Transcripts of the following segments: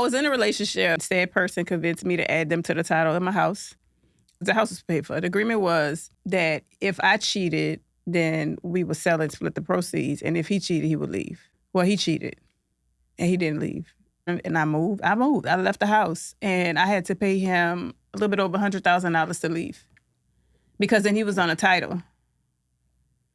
I was in a relationship. Said person convinced me to add them to the title of my house. The house was paid for. The agreement was that if I cheated, then we would sell and split the proceeds. And if he cheated, he would leave. Well, he cheated. And he didn't leave. And I moved. I left the house. And I had to pay him a little bit over $100,000 to leave. Because then he was on a title.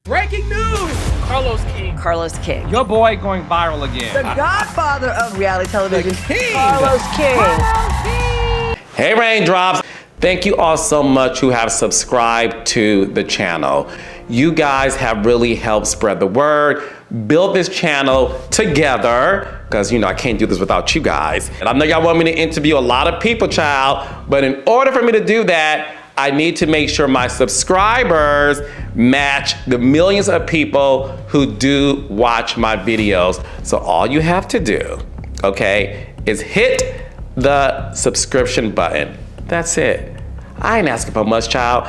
Breaking news! Carlos King. Your boy going viral again. The godfather of reality television. The king. Carlos King. Hey Raindrops! Thank you all so much who have subscribed to the channel. You guys have really helped spread the word, build this channel together, because I can't do this without you guys. And I know y'all want me to interview a lot of people, child, but in order for me to do that, I need to make sure my subscribers match the millions of people who do watch my videos. So all you have to do, okay, is hit the subscription button. That's it. I ain't asking for much, child.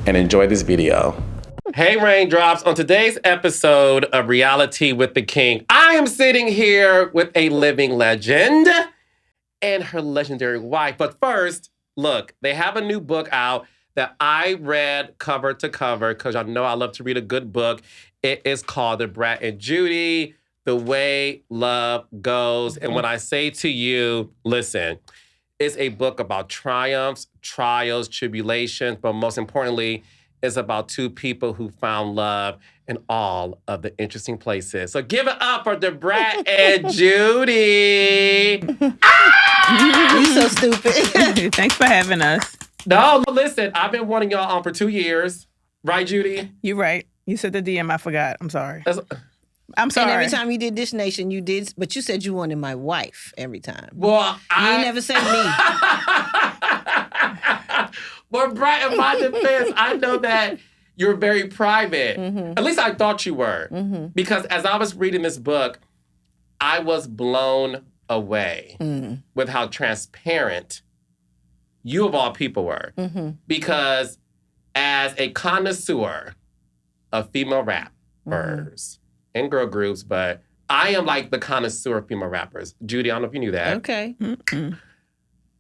And enjoy this video. Hey Raindrops, on today's episode of Reality with the King, I am sitting here with a living legend and her legendary wife. But first, look, they have a new book out that I read cover to cover because y'all know I love to read a good book. It is called The Brat and Judy, The Way Love Goes. And when I say to you, listen, it's a book about triumphs, trials, tribulations, but most importantly, it's about two people who found love in all of the interesting places. So give it up for the Brat and Judy. You so stupid. Thanks for having us. No, listen, I've been wanting y'all on for 2 years. Right, Judy? You're right. You said the DM, I forgot. I'm sorry. I'm sorry. And every time you did Dish Nation, you did, but you said you wanted my wife every time. Well, You never said me. Well, Brat, in my defense, I know that you're very private. Mm-hmm. At least I thought you were. Mm-hmm. Because as I was reading this book, I was blown away with how transparent you of all people were. Mm-hmm. Because as a connoisseur of female rappers and girl groups, but I am like the connoisseur of female rappers. Judy, I don't know if you knew that. Okay. Mm-mm.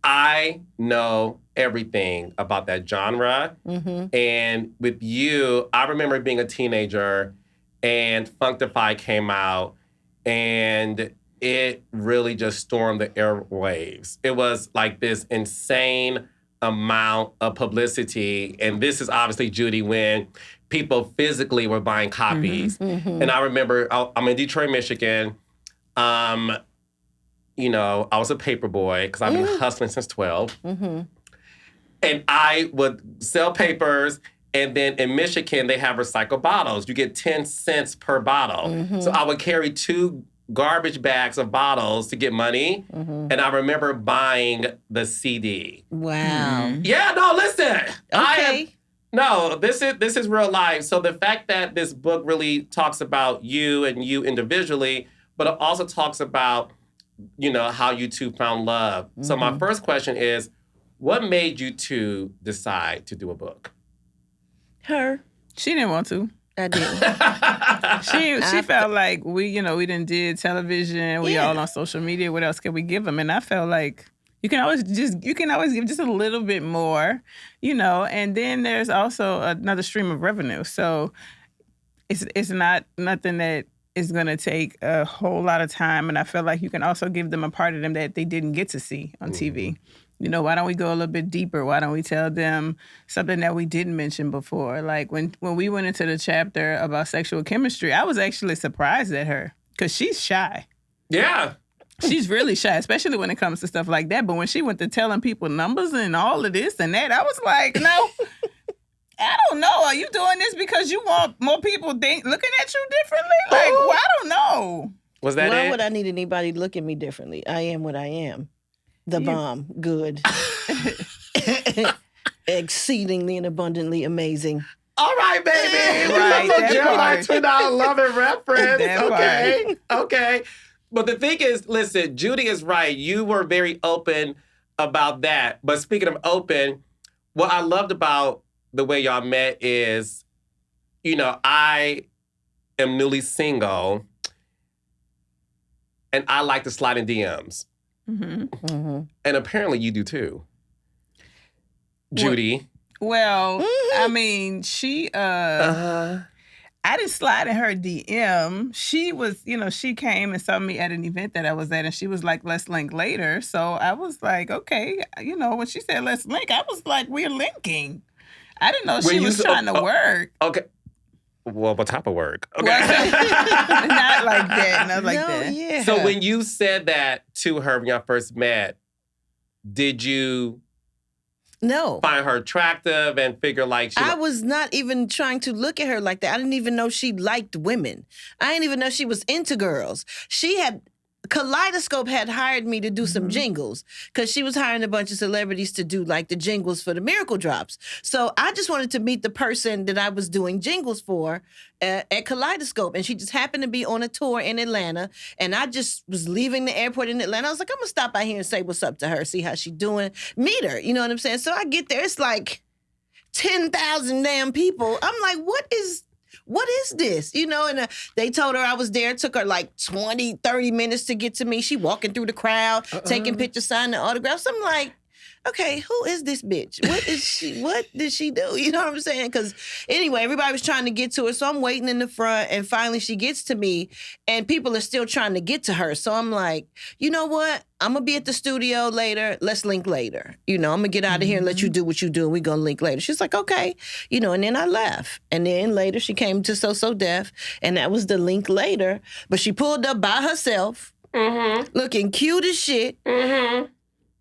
I know everything about that genre. Mm-hmm. And with you, I remember being a teenager and Funkify came out and it really just stormed the airwaves. It was like this insane amount of publicity. And this is obviously, Judy, when people physically were buying copies. Mm-hmm. And I remember, I'm in Detroit, Michigan. I was a paper boy because I've been hustling since 12. Mm-hmm. And I would sell papers. And then in Michigan, they have recycled bottles. You get 10 cents per bottle. Mm-hmm. So I would carry 2 garbage bags of bottles to get money. Mm-hmm. And I remember buying the CD. Wow. Mm-hmm. Yeah, no, listen. Okay. This is real life. So the fact that this book really talks about you and you individually, but it also talks about, how you two found love. Mm-hmm. So my first question is, what made you two decide to do a book? Her. She didn't want to. I did. She felt like we didn't did television. We all on social media. What else can we give them? And I felt like you can always give just a little bit more, And then there's also another stream of revenue. So it's not nothing that is going to take a whole lot of time. And I felt like you can also give them a part of them that they didn't get to see on TV. Why don't we go a little bit deeper? Why don't we tell them something that we didn't mention before? Like when we went into the chapter about sexual chemistry, I was actually surprised at her because she's shy. Yeah. She's really shy, especially when it comes to stuff like that. But when she went to telling people numbers and all of this and that, I was like, no, I don't know. Are you doing this because you want more people looking at you differently? Like, well, I don't know. Was that Why it? would I need anybody to look at me differently? I am what I am. The bomb. Good. Exceedingly and abundantly amazing. All right, baby. Right, that part. $2 love and reference. That Okay. But the thing is, listen, Judy is right. You were very open about that. But speaking of open, what I loved about the way y'all met is, I am newly single and I like to slide in DMs. And apparently you do too. Judy. Well, I mean, she I didn't slide in her DM. She was, she came and saw me at an event that I was at, and she was like, let's link later. So I was like, okay. When she said, let's link, I was like, we're linking. I didn't know she was trying to work. Okay. Well, what type of work? Okay. Not like that. Not like that. Yeah. So when you said that to her when y'all first met, did you find her attractive and figure like she... I was not even trying to look at her like that. I didn't even know she liked women. I didn't even know she was into girls. Kaleidoscope had hired me to do some jingles because she was hiring a bunch of celebrities to do like the jingles for the Miracle Drops. So I just wanted to meet the person that I was doing jingles for at Kaleidoscope. And she just happened to be on a tour in Atlanta. And I just was leaving the airport in Atlanta. I was like, I'm going to stop by here and say what's up to her, see how she's doing, meet her. You know what I'm saying? So I get there. It's like 10,000 damn people. I'm like, what is this? And they told her I was there. It took her like 20, 30 minutes to get to me. She walking through the crowd, taking pictures, signing autographs. I'm like, okay, who is this bitch? What is she? What did she do? You know what I'm saying? Because anyway, everybody was trying to get to her. So I'm waiting in the front, and finally she gets to me, and people are still trying to get to her. So I'm like, you know what? I'm going to be at the studio later. Let's link later. I'm going to get out of here and let you do what you do, and we're going to link later. She's like, okay. And then I left. And then later she came to So Def, and that was the link later. But she pulled up by herself, looking cute as shit.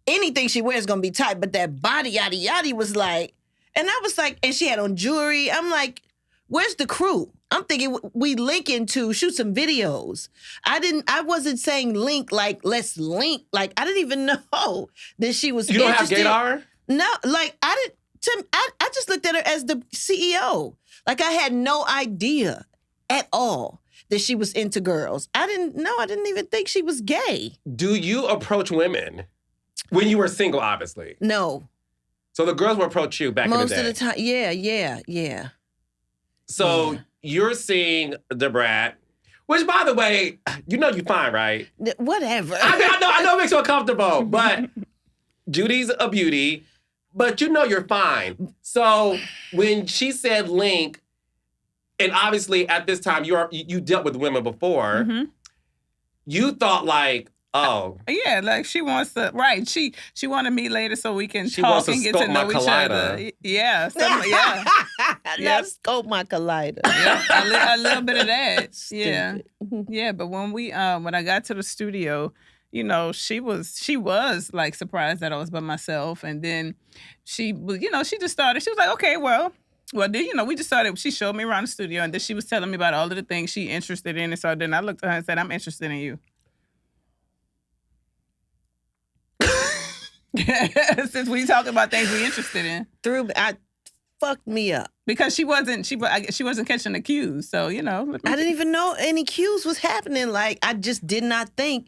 Anything she wears is going to be tight, but that body yaddy yaddy was like, and I was like, and she had on jewelry. I'm like, where's the crew? I'm thinking we linking to shoot some videos. I wasn't saying link like, let's link. Like, I didn't even know that she was You don't interested. have gaydar? No, like, I just looked at her as the CEO. Like, I had no idea at all that she was into girls. I didn't even think she was gay. Do you approach women? When you were single, obviously. No. So the girls will approach you back in the day. Most of the time, yeah. So you're seeing the Brat, which, by the way, you're fine, right? Whatever. I know it makes you uncomfortable, but Judy's a beauty, but you're fine. So when she said link, and obviously at this time you dealt with women before, you thought like, oh. Yeah, like she wants to, right. She wanted me later so we can She talk wants to and get to scope my know each collider. other. Yeah, yeah. Not scope my collider. Yeah, a little bit of that. Stupid. Yeah, but when I got to the studio, she was like surprised that I was by myself, and then she was, she just started. She was like, okay, well, then, we just started. She showed me around the studio, and then she was telling me about all of the things she interested in, and so then I looked at her and said, I'm interested in you. Since we talk about things we interested in, I fucked me up because she wasn't catching the cues. So I didn't even know any cues was happening. Like, I just did not think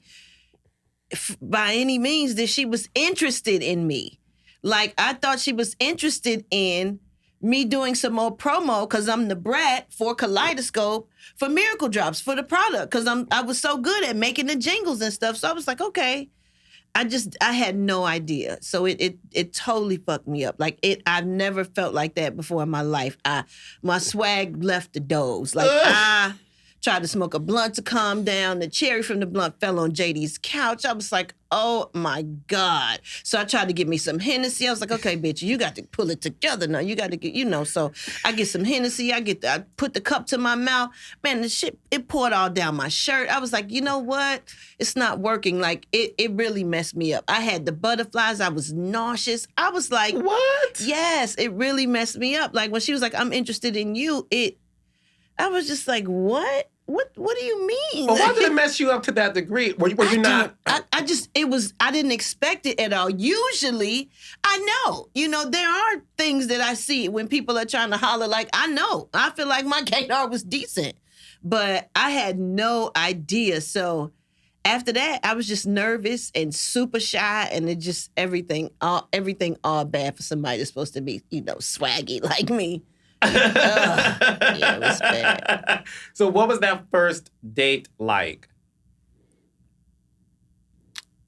by any means that she was interested in me. Like, I thought she was interested in me doing some more promo because I'm the Brat for Kaleidoscope for Miracle Drops for the product because I was so good at making the jingles and stuff. So I was like, okay. I had no idea. So it totally fucked me up. Like, I've never felt like that before in my life. My swag left the doze. Like, I tried to smoke a blunt to calm down. The cherry from the blunt fell on JD's couch. I was like, oh my God. So I tried to get me some Hennessy. I was like, okay, bitch, you got to pull it together now. You got to get, so I get some Hennessy. I put the cup to my mouth. Man, the shit, it poured all down my shirt. I was like, you know what? It's not working. Like, it really messed me up. I had the butterflies. I was nauseous. I was like, what? Yes, it really messed me up. Like, when she was like, I'm interested in you, I was just like, what? What do you mean? Well, why did it mess you up to that degree? Were you not? I didn't expect it at all. Usually, I know. There are things that I see when people are trying to holler, like, I know. I feel like my gaydar was decent. But I had no idea. So after that, I was just nervous and super shy, and it just everything all bad for somebody that's supposed to be, swaggy like me. Yeah, it was bad. So what was that first date like?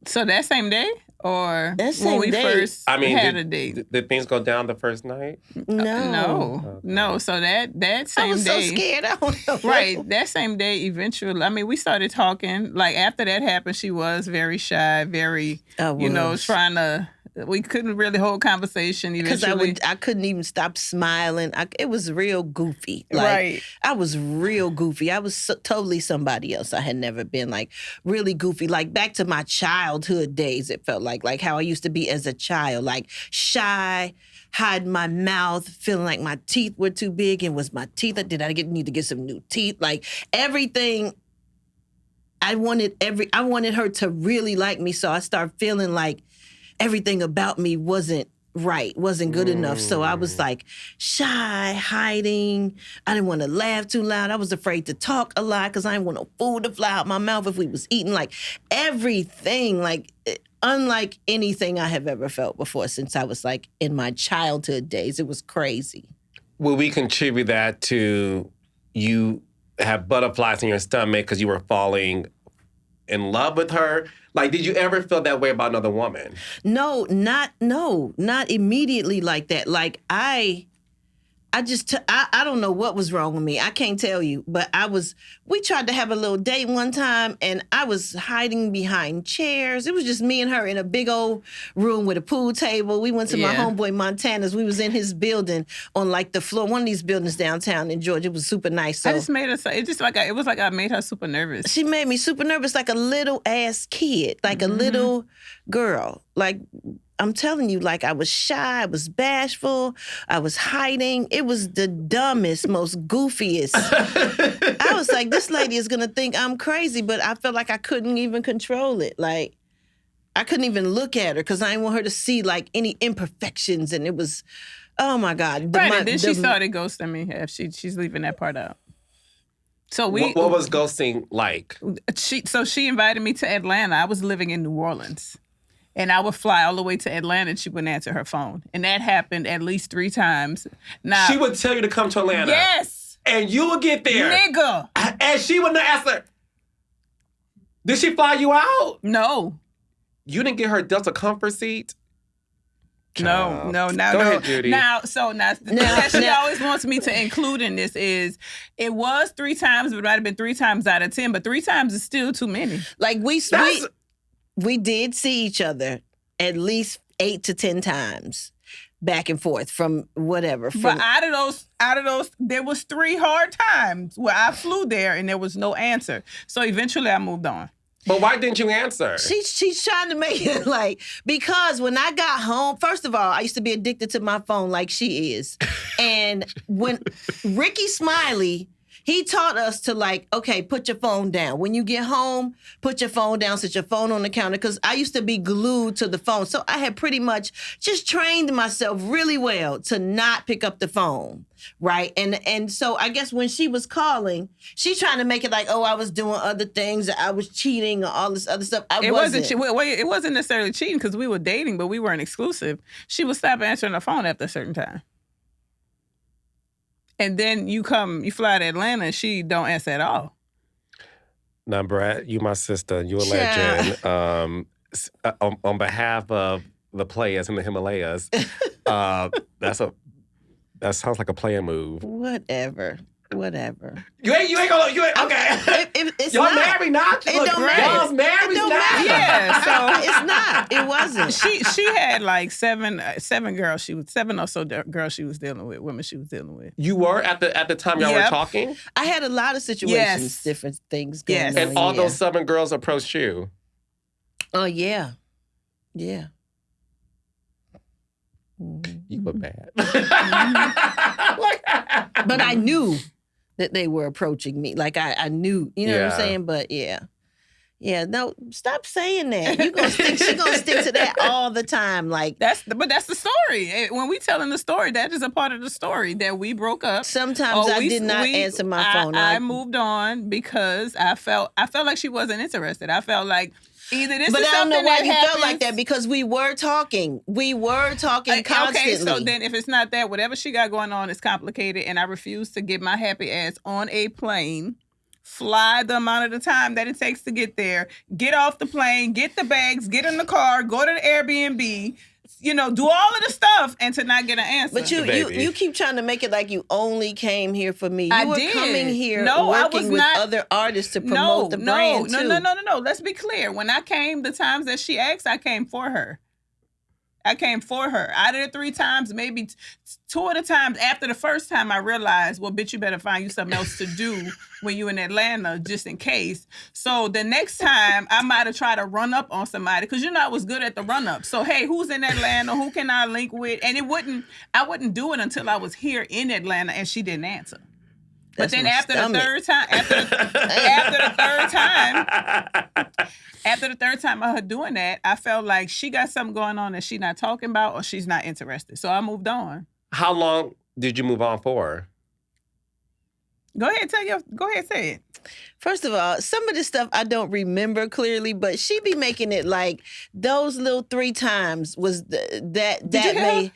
So that same day? Or That when same we day. first I mean, had a date? did things go down the first night? No. So that same I was day. so scared. I don't know. Right. That same day, eventually, I mean, we started talking. Like, after that happened, she was very shy, very, trying to, we couldn't really hold conversation Because eventually. I couldn't even stop smiling. It was real goofy. Like, Right. I was real goofy. I was totally somebody else. I had never been like really goofy. Like back to my childhood days, it felt like how I used to be as a child, like shy, hiding my mouth, feeling like my teeth were too big, and was my teeth? Did I need to get some new teeth? Like everything. I wanted her to really like me, so I started feeling like everything about me wasn't right, wasn't good enough. So I was like shy, hiding. I didn't want to laugh too loud. I was afraid to talk a lot because I didn't want no food to fly out my mouth if we was eating. Like everything, like unlike anything I have ever felt before since I was like in my childhood days. It was crazy. Will we contribute that to you have butterflies in your stomach because you were falling in love with her? Like, did you ever feel that way about another woman? No, not immediately like that. Like I don't know what was wrong with me. I can't tell you, but we tried to have a little date one time and I was hiding behind chairs. It was just me and her in a big old room with a pool table. We went to my homeboy Montana's. We was in his building on like the floor, one of these buildings downtown in Georgia. It was super nice. So I just made her, it was like I made her super nervous. she made me super nervous, like a little ass kid, like a little girl. Like, I'm telling you, like I was shy, I was bashful, I was hiding. It was the dumbest, most goofiest. I was like, this lady is gonna think I'm crazy, but I felt like I couldn't even control it. Like, I couldn't even look at her because I didn't want her to see like any imperfections. And it was, oh my God. Right, and then she started ghosting me. Yeah, she's leaving that part out. So what was ghosting like? She invited me to Atlanta. I was living in New Orleans. And I would fly all the way to Atlanta and she wouldn't answer her phone. And that happened at least 3 times. Now, she would tell you to come to Atlanta. Yes. And you would get there. Nigga. And she wouldn't answer. Did she fly you out? No. You didn't get her Delta comfort seat? No. Go ahead, Judy. That she always wants me to include in this is, it was 3 times, but it might have been 3 times out of 10, but 3 times is still too many. Like we did see each other at least 8 to 10 times, back and forth from whatever. But out of those, there was 3 hard times where I flew there and there was no answer. So eventually I moved on. But why didn't you answer? She's trying to make it like, because when I got home, first of all, I used to be addicted to my phone like she is. And when Ricky Smiley, he taught us to like, okay, put your phone down. When you get home, put your phone down, sit your phone on the counter. Because I used to be glued to the phone. So I had pretty much just trained myself really well to not pick up the phone, right? And so I guess when she was calling, she's trying to make it like, oh, I was doing other things, I was cheating, or all this other stuff. It wasn't necessarily cheating because we were dating, but we weren't exclusive. She would stop answering the phone after a certain time. And then you fly to Atlanta and she don't answer at all. Now, Brat, you my sister. You a legend. On behalf of the players in the Himalayas, that sounds like a player move. Whatever. You ain't okay. It's y'all not. Married not? It don't matter. Y'all's married It don't not? matter. Yeah, so It's not. It wasn't. she had like seven girls. 7 or so girls she was dealing with, women she was dealing with. You were at the time y'all were talking? I had a lot of situations, different things going on. And all those 7 girls approached you? Oh, yeah. Yeah. You were bad. But I knew that they were approaching me. Like I knew, you know what I'm saying? But yeah. Yeah, no, stop saying that. She gonna stick to that all the time. Like that's the story. When we telling the story, that is a part of the story that we broke up. Sometimes I did not answer my phone. I moved on because I felt like she wasn't interested. I felt like either this but is I don't something know why that you happens, felt like that because we were talking. We were talking constantly. Okay, so then if it's not that, whatever she got going on is complicated, and I refuse to get my happy ass on a plane, fly the amount of the time that it takes to get there, get off the plane, get the bags, get in the car, go to the Airbnb, do all of the stuff, and to not get an answer. But you keep trying to make it like you only came here for me. You were coming here working with other artists to promote the brand too. No. Let's be clear. When I came, the times that she asked, I came for her. Out of the 3 times, maybe 2 of the times after the first time, I realized, well, bitch, you better find you something else to do when you in Atlanta, just in case. So the next time, I might have tried to run up on somebody because I was good at the run up. So hey, who's in Atlanta? Who can I link with? And I wouldn't do it until I was here in Atlanta, and she didn't answer. But then after the third time of her doing that, I felt like she got something going on that she's not talking about or she's not interested. So I moved on. How long did you move on for? Go ahead, say it. First of all, some of this stuff I don't remember clearly, but she be making it like those little 3 times was that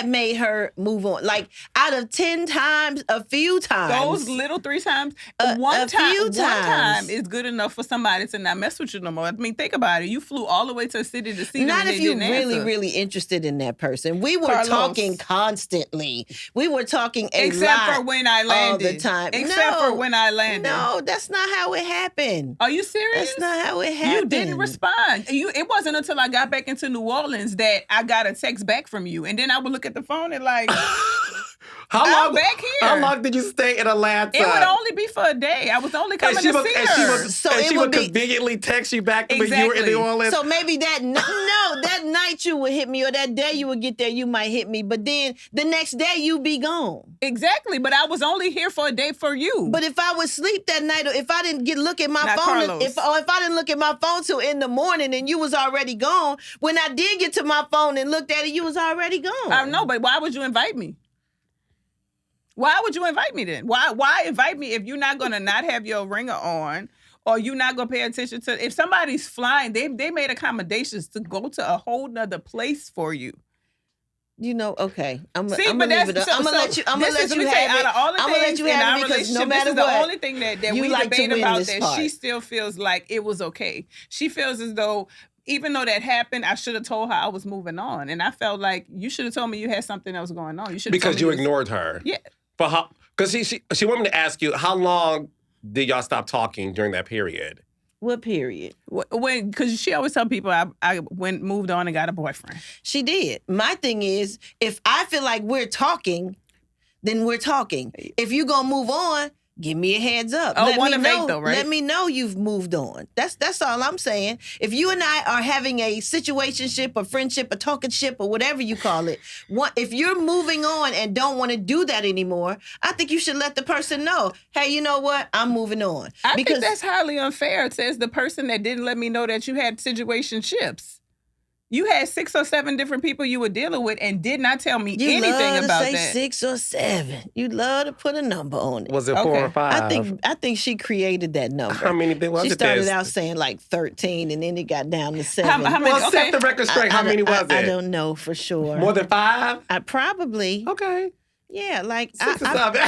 made her move on. Like out of 10 times, a few times. Those little 3 times, one time is good enough for somebody to not mess with you no more. I mean, think about it. You flew all the way to a city to see them. Not if you're really interested in that person. We were talking constantly. We were talking except for when I landed. All the time. Except for when I landed. No, that's not how it happened. Are you serious? That's not how it happened. You didn't respond. It wasn't until I got back into New Orleans that I got a text back from you. And then I would look at the phone and like, I'm back here. How long did you stay in Atlanta? It would only be for a day. I was only coming to see her. She would conveniently text you back when you were in New Orleans. So maybe that night you would hit me, or that day you would get there, you might hit me. But then the next day you be gone. Exactly. But I was only here for a day for you. But if I would sleep that night, or if I didn't look at my phone, if I didn't look at my phone till in the morning and you was already gone, when I did get to my phone and looked at it, you was already gone. I know, but why would you invite me? Why would you invite me then? Why invite me if you're not going to not have your ringer on, or you're not going to pay attention to... If somebody's flying, they made accommodations to go to a whole nother place for you. Okay. I'm gonna leave it up. I'm gonna let you have it. I'm gonna let you have it because no matter what, the only thing that we like debate about that she still feels like it was okay. She feels as though, even though that happened, I should have told her I was moving on. And I felt like you should have told me you had something else going on. Because you ignored her. Yeah. Because she wanted me to ask you, how long did y'all stop talking during that period? What period? Because she always tell people I moved on and got a boyfriend. She did. My thing is, if I feel like we're talking, then we're talking. If you gonna move on, give me a heads up. Let me know you've moved on. That's all I'm saying. If you and I are having a situationship, or friendship, or talking ship, or whatever you call it, if you're moving on and don't want to do that anymore, I think you should let the person know, hey, you know what? I'm moving on. I think that's highly unfair. It says the person that didn't let me know that you had situationships. You had 6 or 7 different people you were dealing with and did not tell me anything about that. You love to say 6 or 7. You love to put a number on it. Was it 4 or 5? I think she created that number. How many was it? She started out saying like 13, and then it got down to 7. How many? Well, set the record straight. How many was it? I don't know for sure. More than 5? Probably. Okay. Yeah, like 6 or 7.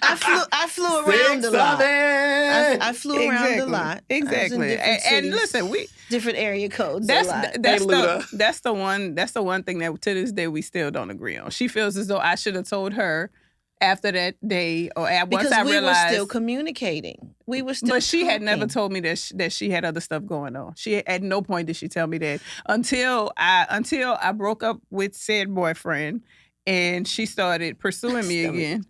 I flew around a lot. I flew around a lot. Exactly. And listen, different area codes. That's the one thing that to this day we still don't agree on. She feels as though I should have told her after that day, or once I realized we were still communicating. But she had never told me that she had other stuff going on. She at no point did she tell me that until I broke up with said boyfriend. And she started pursuing me again.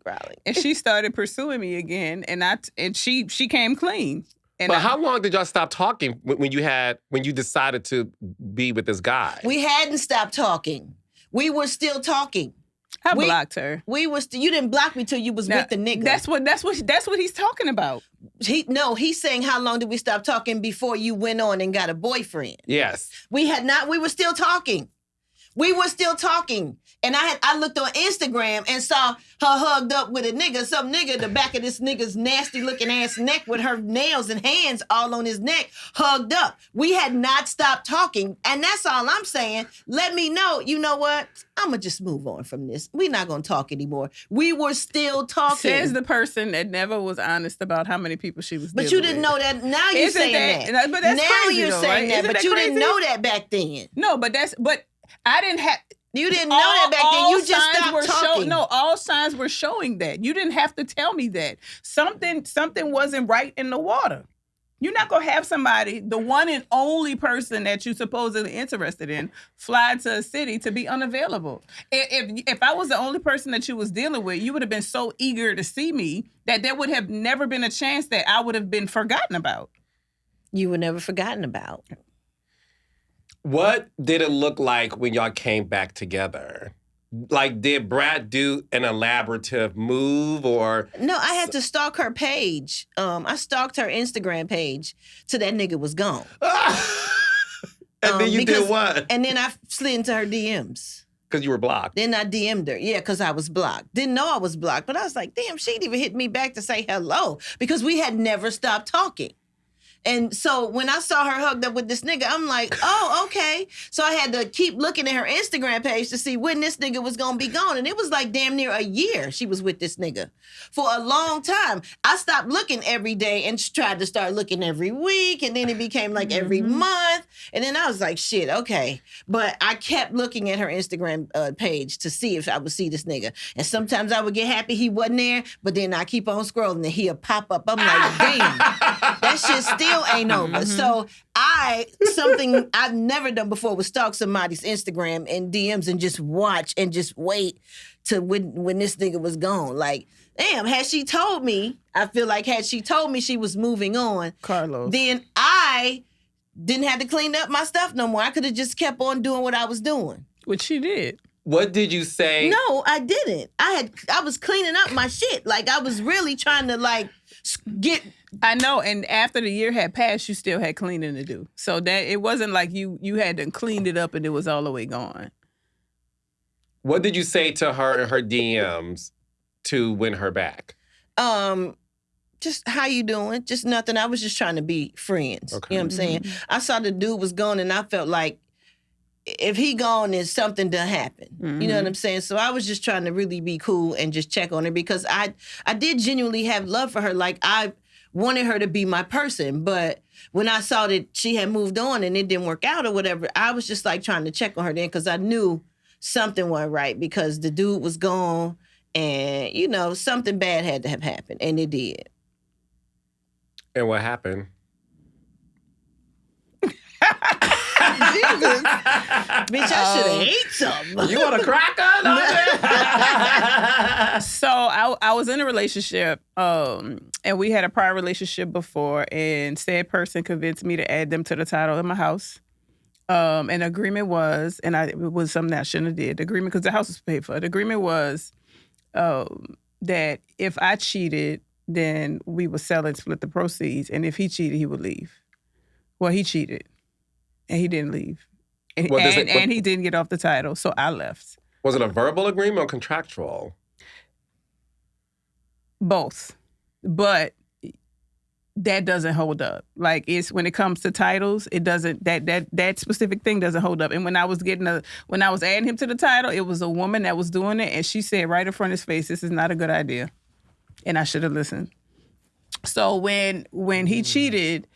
And she started pursuing me again, and she came clean. But how long did y'all stop talking when you decided to be with this guy? We hadn't stopped talking. We were still talking. I blocked her. You didn't block me till you was with the nigga. That's what he's talking about. He's saying how long did we stop talking before you went on and got a boyfriend? Yes. We had not. We were still talking. We were still talking. And I looked on Instagram and saw her hugged up with a nigga. Some nigga, the back of this nigga's nasty looking ass neck with her nails and hands all on his neck, hugged up. We had not stopped talking. And that's all I'm saying. Let me know, you know what? I'm going to just move on from this. We're not going to talk anymore. We were still talking. Says the person that never was honest about how many people she was But dealing you didn't with. know that. Now you're Isn't saying that. But that's now crazy you're though, saying right? that. But you didn't know that back then. No, but I didn't have... You didn't know that back then. You just stopped talking. All signs were showing that. You didn't have to tell me that. Something wasn't right in the water. You're not going to have somebody, the one and only person that you're supposedly interested in, fly to a city to be unavailable. If I was the only person that you was dealing with, you would have been so eager to see me that there would have never been a chance that I would have been forgotten about. You were never forgotten about. What did it look like when y'all came back together? Like, did Brat do an elaborative move or? No, I had to stalk her page. I stalked her Instagram page till that nigga was gone. And then you did what? And then I slid into her DMs. Because you were blocked. Then I DM'd her. Yeah, because I was blocked. Didn't know I was blocked, but I was like, damn, she'd even hit me back to say hello because we had never stopped talking. And so when I saw her hugged up with this nigga, I'm like, oh, okay. So I had to keep looking at her Instagram page to see when this nigga was going to be gone. And it was like damn near a year she was with this nigga for a long time. I stopped looking every day and tried to start looking every week. And then it became like every month. And then I was like, shit, okay. But I kept looking at her Instagram page to see if I would see this nigga. And sometimes I would get happy he wasn't there. But then I keep on scrolling and he'll pop up. I'm like, damn, that shit still ain't over. So something I've never done before was stalk somebody's Instagram and DMs and just watch and just wait to when this nigga was gone. Like, damn, had she told me, I feel like had she told me she was moving on, Carlos, then I didn't have to clean up my stuff no more. I could have just kept on doing what I was doing. which she did. What did you say? No, I didn't. I was cleaning up my shit. Like, I was really trying to like get. I know, and after the year had passed, you still had cleaning to do. So that it wasn't like you had to clean it up and it was all the way gone. What did you say to her in her DMs to win her back? Just how you doing? Just nothing. I was just trying to be friends. Okay. You know what I'm saying? I saw the dude was gone and I felt like if he gone, then something done happened. You know what I'm saying? So I was just trying to really be cool and just check on her because I did genuinely have love for her. Like, I wanted her to be my person. But when I saw that she had moved on and it didn't work out or whatever, I was just like trying to check on her then because I knew something wasn't right because the dude was gone and, you know, something bad had to have happened. And it did. And what happened? Jesus. Bitch, I should have ate something. You want a cracker? So I was in a relationship, and we had a prior relationship before, and said person convinced me to add them to the title of my house. And the agreement was, and it was something that I shouldn't have did. The agreement, because the house was paid for. The agreement was that if I cheated, then we would sell and split the proceeds, and if he cheated, he would leave. Well, he cheated, and he didn't leave, and he didn't get off the title, so I left. Was it a verbal agreement or contractual? Both, but that doesn't hold up. Like, it's when it comes to titles, it doesn't. That specific thing doesn't hold up. And when I was adding him to the title, it was a woman that was doing it, and she said right in front of his face, "This is not a good idea," and I should have listened. So when he cheated,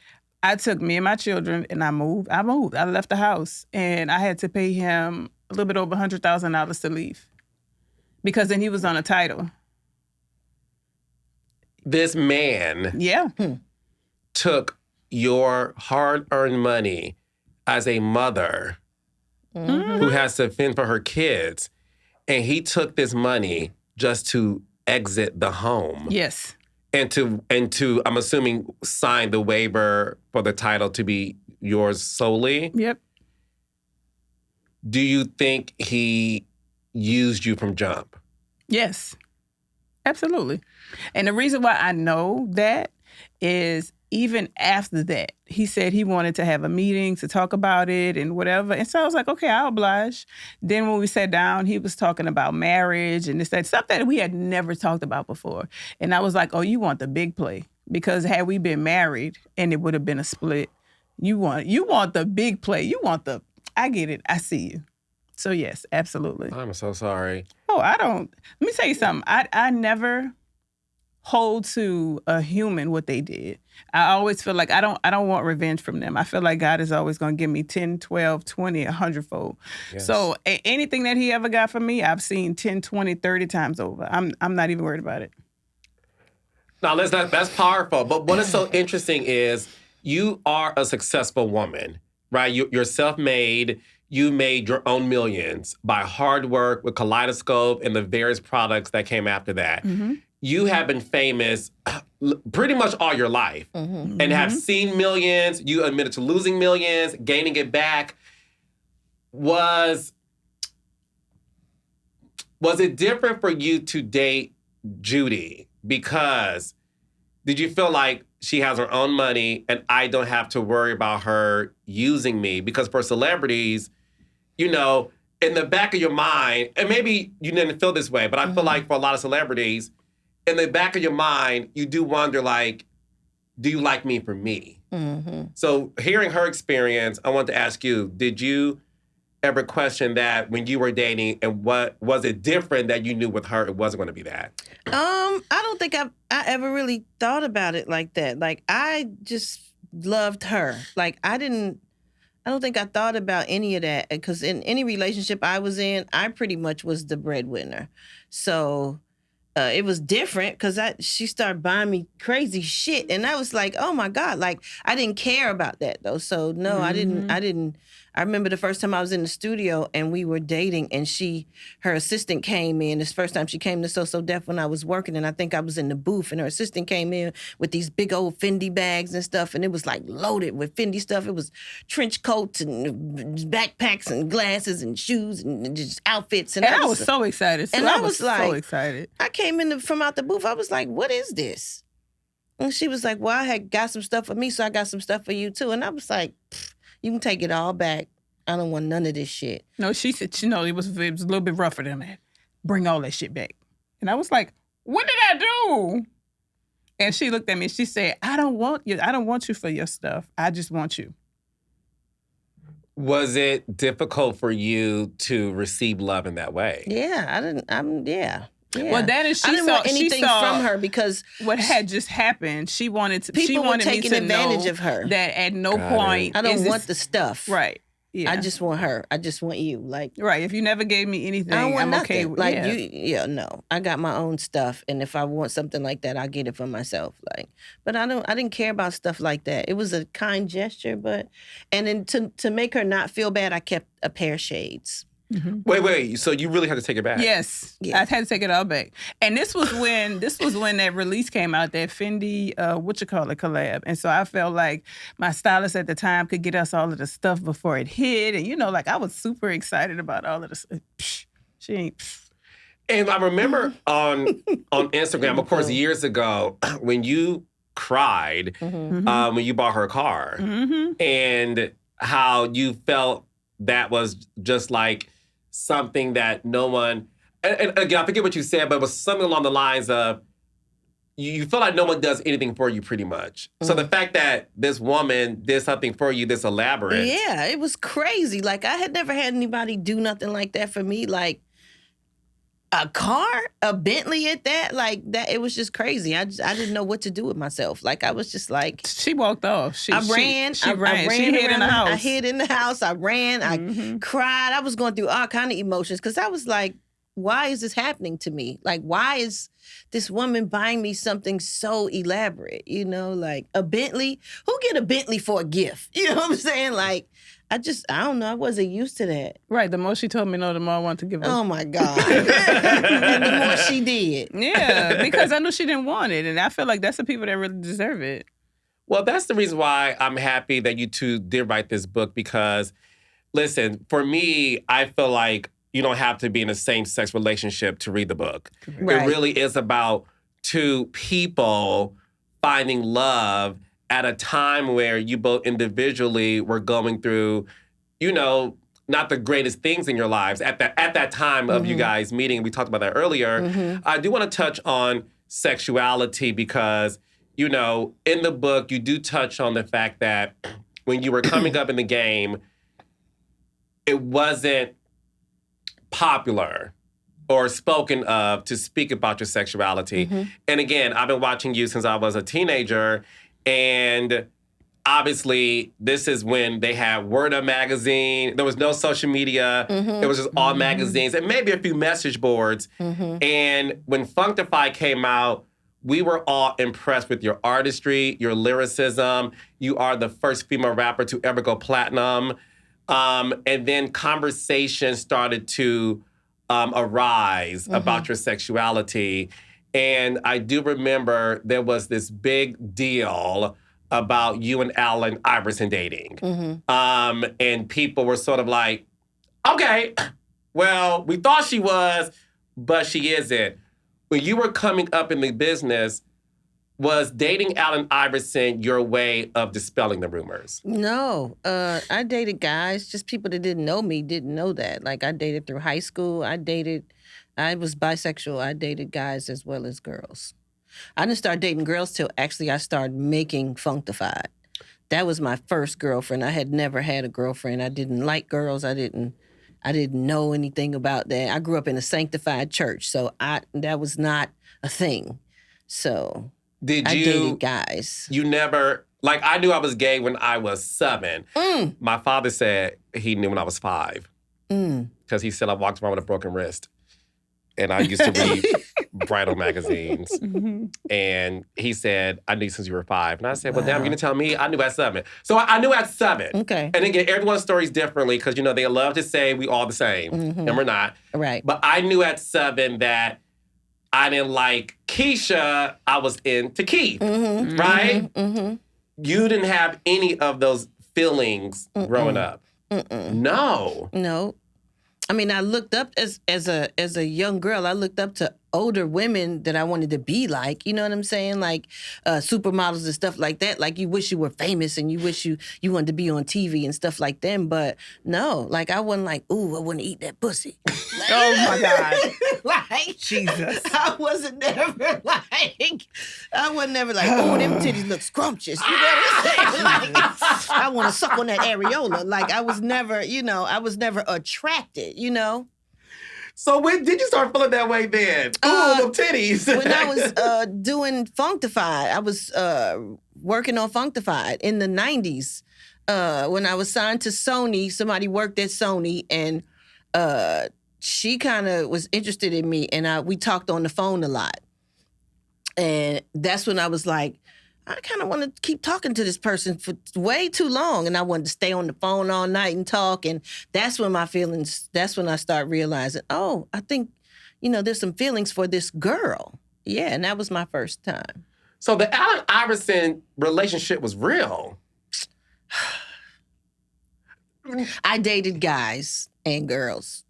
I took me and my children and I moved. I left the house, and I had to pay him a little bit over $100,000 to leave because then he was on a title. This man, Yeah. took your hard-earned money as a mother who has to fend for her kids, and he took this money just to exit the home. Yes. And to I'm assuming sign the waiver for the title to be yours solely. Yep. Do you think he used you from jump? Yes. Absolutely. And the reason why I know that is even after that, he said he wanted to have a meeting to talk about it and whatever. And so I was like, okay, I'll oblige. Then when we sat down, he was talking about marriage and this, that, stuff that we had never talked about before. And I was like, oh, you want the big play. Because had we been married and it would have been a split, you want the big play. You want the, I get it, I see you. So yes, absolutely. I'm so sorry. Oh, let me tell you something. I never hold to a human what they did. I always feel like I don't want revenge from them. I feel like God is always going to give me 10, 12, 20, 100-fold. Yes. So anything that he ever got from me, I've seen 10, 20, 30 times over. I'm not even worried about it. Now, that's powerful. But what is so interesting is you are a successful woman, right? You're self-made. You made your own millions by hard work with Kaleidoscope and the various products that came after that. Mm-hmm. You have been famous pretty much all your life and have seen millions. You admitted to losing millions, gaining it back. Was it different for you to date Judy? Because did you feel like she has her own money and I don't have to worry about her using me? Because for celebrities, you know, in the back of your mind, and maybe you didn't feel this way, but I feel like for a lot of celebrities, in the back of your mind, you do wonder, like, do you like me for me? Mm-hmm. So hearing her experience, I want to ask you, did you ever question that when you were dating, and what was it different that you knew with her it wasn't going to be that? I don't think I ever really thought about it like that. Like, I just loved her. Like, I don't think I thought about any of that, because in any relationship I was in, I pretty much was the breadwinner. So it was different because she started buying me crazy shit, and I was like, oh my God, like I didn't care about that though. So no, I didn't. I remember the first time I was in the studio and we were dating, and her assistant came in. This first time she came to So Def when I was working, and I think I was in the booth, and her assistant came in with these big old Fendi bags and stuff, and it was like loaded with Fendi stuff. It was trench coats and backpacks and glasses and shoes and just outfits. And I was so excited. And I was like, so excited. I came in from out the booth. I was like, what is this? And she was like, well, I had got some stuff for me, so I got some stuff for you too. And I was like, you can take it all back. I don't want none of this shit. No, she said, it was a little bit rougher than that. Bring all that shit back. And I was like, what did I do? And she looked at me and she said, I don't want you for your stuff. I just want you. Was it difficult for you to receive love in that way? Yeah, yeah. Well, that is, I didn't want anything from her because what had just happened. She wanted me to taking advantage of her. That at no point I don't want the stuff. Right. Yeah. I just want her. I just want you. Like, right. If you never gave me anything, I don't want I'm nothing. okay with like no. I got my own stuff, and if I want something like that, I'll get it for myself. Like, but I didn't care about stuff like that. It was a kind gesture, and then to make her not feel bad, I kept a pair of shades. Mm-hmm. Wait. So you really had to take it back? Yes. I had to take it all back. And this was when that release came out, that Fendi collab. And so I felt like my stylist at the time could get us all of the stuff before it hit. And like I was super excited about all of this. She ain't. And I remember on Instagram, of course, years ago, when you cried when you bought her a car, and how you felt that was just like something that no one, and again, I forget what you said, but it was something along the lines of, you feel like no one does anything for you pretty much. So the fact that this woman did something for you this elaborate. Yeah, it was crazy. Like, I had never had anybody do nothing like that for me. Like, a car, a Bentley at that, like that. It was just crazy. I didn't know what to do with myself. Like, I was just like, she walked off. I ran. She hid in the house. I hid in the house. I ran. I cried. I was going through all kind of emotions because I was like, why is this happening to me? Like, why is this woman buying me something so elaborate? Like a Bentley. Who get a Bentley for a gift? You know what I'm saying? Like, I don't know. I wasn't used to that. Right. The more she told me no, the more I wanted to give her. Oh, my God. And the more she did. Yeah, because I knew she didn't want it. And I feel like that's the people that really deserve it. Well, that's the reason why I'm happy that you two did write this book, because, listen, for me, I feel like you don't have to be in a same-sex relationship to read the book. Right. It really is about two people finding love at a time where you both individually were going through, not the greatest things in your lives at that time of you guys meeting. We talked about that earlier. I do want to touch on sexuality because, in the book, you do touch on the fact that when you were coming up in the game, it wasn't popular or spoken of to speak about your sexuality. And again, I've been watching you since I was a teenager, and obviously, this is when they had Word Up magazine. There was no social media. It was just all magazines and maybe a few message boards. And when Funktify came out, we were all impressed with your artistry, your lyricism. You are the first female rapper to ever go platinum. And then conversations started to arise about your sexuality. And I do remember there was this big deal about you and Allen Iverson dating. And people were sort of like, okay, well, we thought she was, but she isn't. When you were coming up in the business, was dating Allen Iverson your way of dispelling the rumors? No. I dated guys, just people that didn't know me didn't know that. Like, I dated through high school. I was bisexual. I dated guys as well as girls. I didn't start dating girls till actually I started making Funktified. That was my first girlfriend. I had never had a girlfriend. I didn't like girls. I didn't know anything about that. I grew up in a sanctified church, so that was not a thing. So I dated guys. You never, like, I knew I was gay when I was 7. My father said he knew when I was 5 because he said I walked around with a broken wrist. And I used to read bridal magazines. And he said, I knew since you were 5. And I said, well, damn, you're going to tell me? I knew at 7. So I knew at 7. Okay. And again, everyone's story's differently because, they love to say we all the same. And we're not. Right. But I knew at 7 that I didn't like Keisha. I was into Keith. Right? You didn't have any of those feelings growing up. No. No. I mean, I looked up as a young girl. I looked up to older women that I wanted to be like. You know what I'm saying? Like supermodels and stuff like that. Like you wish you were famous and you wish you wanted to be on TV and stuff like them. But no, like I wasn't like, ooh, I want to eat that pussy. Like, Oh my God. like Jesus. I wasn't never like, oh, them titties look scrumptious. You know what I'm saying? Like, I want to suck on that areola. Like I was never, I was never attracted, So when did you start feeling that way then? Ooh, them titties. When I was doing Funktified, I was working on Funktified in the 90s. When I was signed to Sony, somebody worked at Sony, and she kind of was interested in me, and we talked on the phone a lot. And that's when I was like, I kind of want to keep talking to this person for way too long. And I wanted to stay on the phone all night and talk. And that's when that's when I start realizing, oh, I think, there's some feelings for this girl. Yeah, and that was my first time. So the Allen Iverson relationship was real. I dated guys and girls.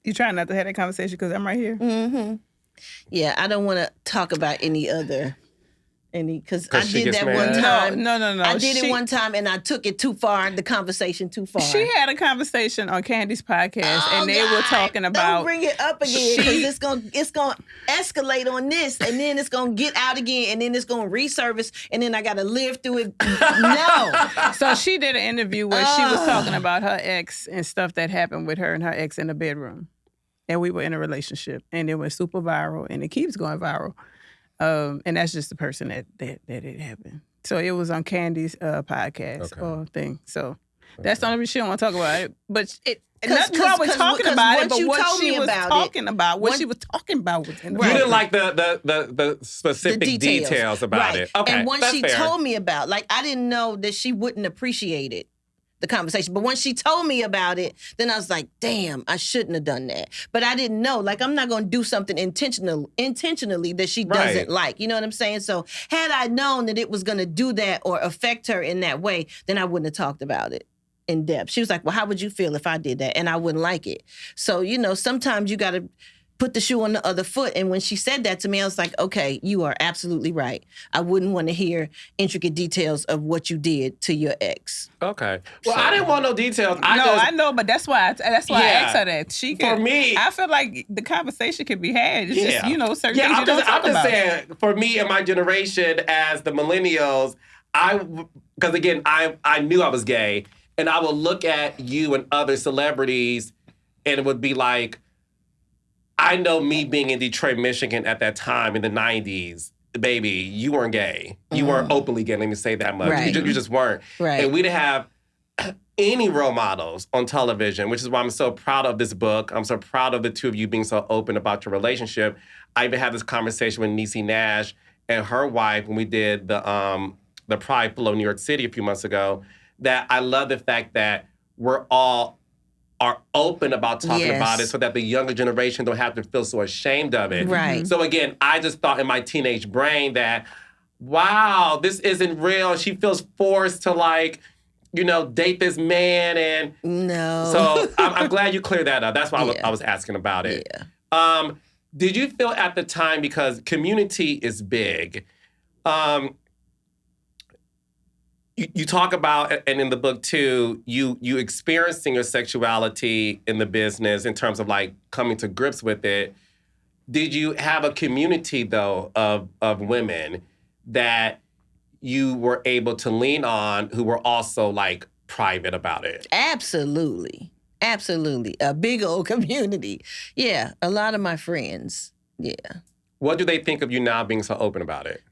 You trying not to have that conversation because I'm right here? Yeah, I don't want to talk about because I she did gets that mad? one time. No. I did it one time and I took it too far, the conversation too far. She had a conversation on Candy's podcast, Oh, and they were God, talking about. Don't bring it up again because it's gonna escalate on this, and then it's gonna get out again, and then it's gonna resurface, and then I gotta live through it. No. So she did an interview where she was talking about her ex and stuff that happened with her and her ex in the bedroom, and we were in a relationship, and it went super viral, and it keeps going viral. And that's just the person that it happened. So it was on Candy's podcast or thing. So that's the only reason she don't want to talk about it. But nothing wrong with talking about it. But what she was talking about, what she was talking about was in the You didn't like the specific details about it. Okay, and once that's she fair. told me about, like, I didn't know that she wouldn't appreciate it, the conversation. But once she told me about it, then I was like, damn, I shouldn't have done that. But I didn't know. Like, I'm not going to do something intentionally that she doesn't like. You know what I'm saying? So had I known that it was going to do that or affect her in that way, then I wouldn't have talked about it in depth. She was like, well, how would you feel if I did that? And I wouldn't like it. So, sometimes you got to put the shoe on the other foot. And when she said that to me, I was like, okay, you are absolutely right. I wouldn't want to hear intricate details of what you did to your ex. Okay. Well, I didn't want no details. I know, but that's why I asked her that. She could, for me, I feel like the conversation could be had. It's just, certain things I'm you don't talk just about. saying, for me and my generation as the millennials, because again, I knew I was gay, and I would look at you and other celebrities, and it would be like, I know me being in Detroit, Michigan at that time in the 90s, baby, you weren't gay. You weren't openly gay, let me say that much. Right. You just weren't. Right. And we didn't have any role models on television, which is why I'm so proud of this book. I'm so proud of the two of you being so open about your relationship. I even had this conversation with Niecy Nash and her wife when we did the Pride Flow in New York City a few months ago, that I love the fact that we're all are open about talking about it so that the younger generation don't have to feel so ashamed of it. Right. So again, I just thought in my teenage brain that, wow, this isn't real. She feels forced to date this man. And no. So I'm glad you cleared that up. That's why I was asking about it. Yeah. Did you feel at the time, because community is big, you talk about, and in the book too, you experiencing your sexuality in the business in terms of coming to grips with it. Did you have a community though of women that you were able to lean on who were also private about it? Absolutely. Absolutely. A big old community. Yeah. A lot of my friends. Yeah. What do they think of you now being so open about it?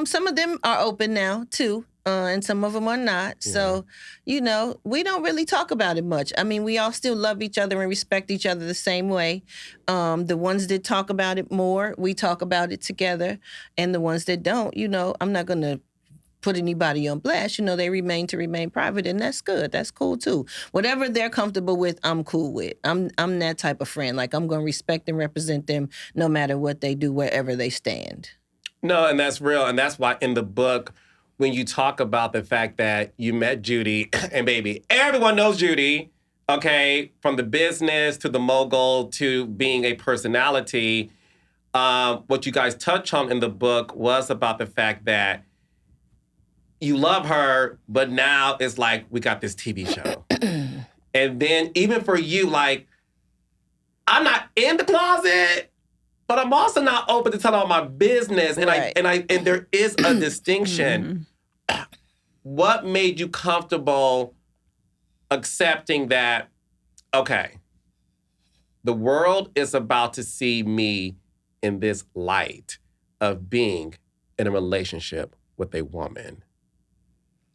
Some of them are open now too. And some of them are not. Yeah. So, we don't really talk about it much. I mean, we all still love each other and respect each other the same way. The ones that talk about it more, we talk about it together. And the ones that don't, I'm not going to put anybody on blast. They remain private, and that's good. That's cool too. Whatever they're comfortable with, I'm cool with. I'm that type of friend. I'm going to respect and represent them no matter what they do, wherever they stand. No, and that's real. And that's why in the book, when you talk about the fact that you met Judy, and baby, everyone knows Judy, okay, from the business to the mogul to being a personality, what you guys touch on in the book was about the fact that you love her, but now it's we got this TV show. And then even for you, I'm not in the closet, but I'm also not open to tell all my business. And right. and there is a distinction. What made you comfortable accepting that, okay, the world is about to see me in this light of being in a relationship with a woman?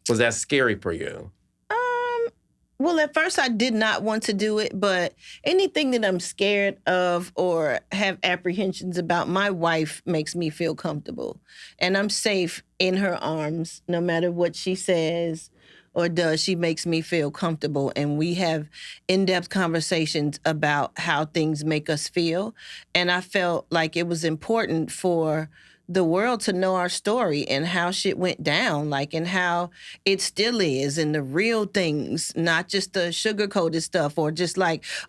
Was that scary for you? Well, at first I did not want to do it, but anything that I'm scared of or have apprehensions about, my wife makes me feel comfortable. And I'm safe in her arms, no matter what she says or does. She makes me feel comfortable. And we have in-depth conversations about how things make us feel. And I felt like it was important for the world to know our story and how shit went down, and how it still is, and the real things, not just the sugar-coated stuff or just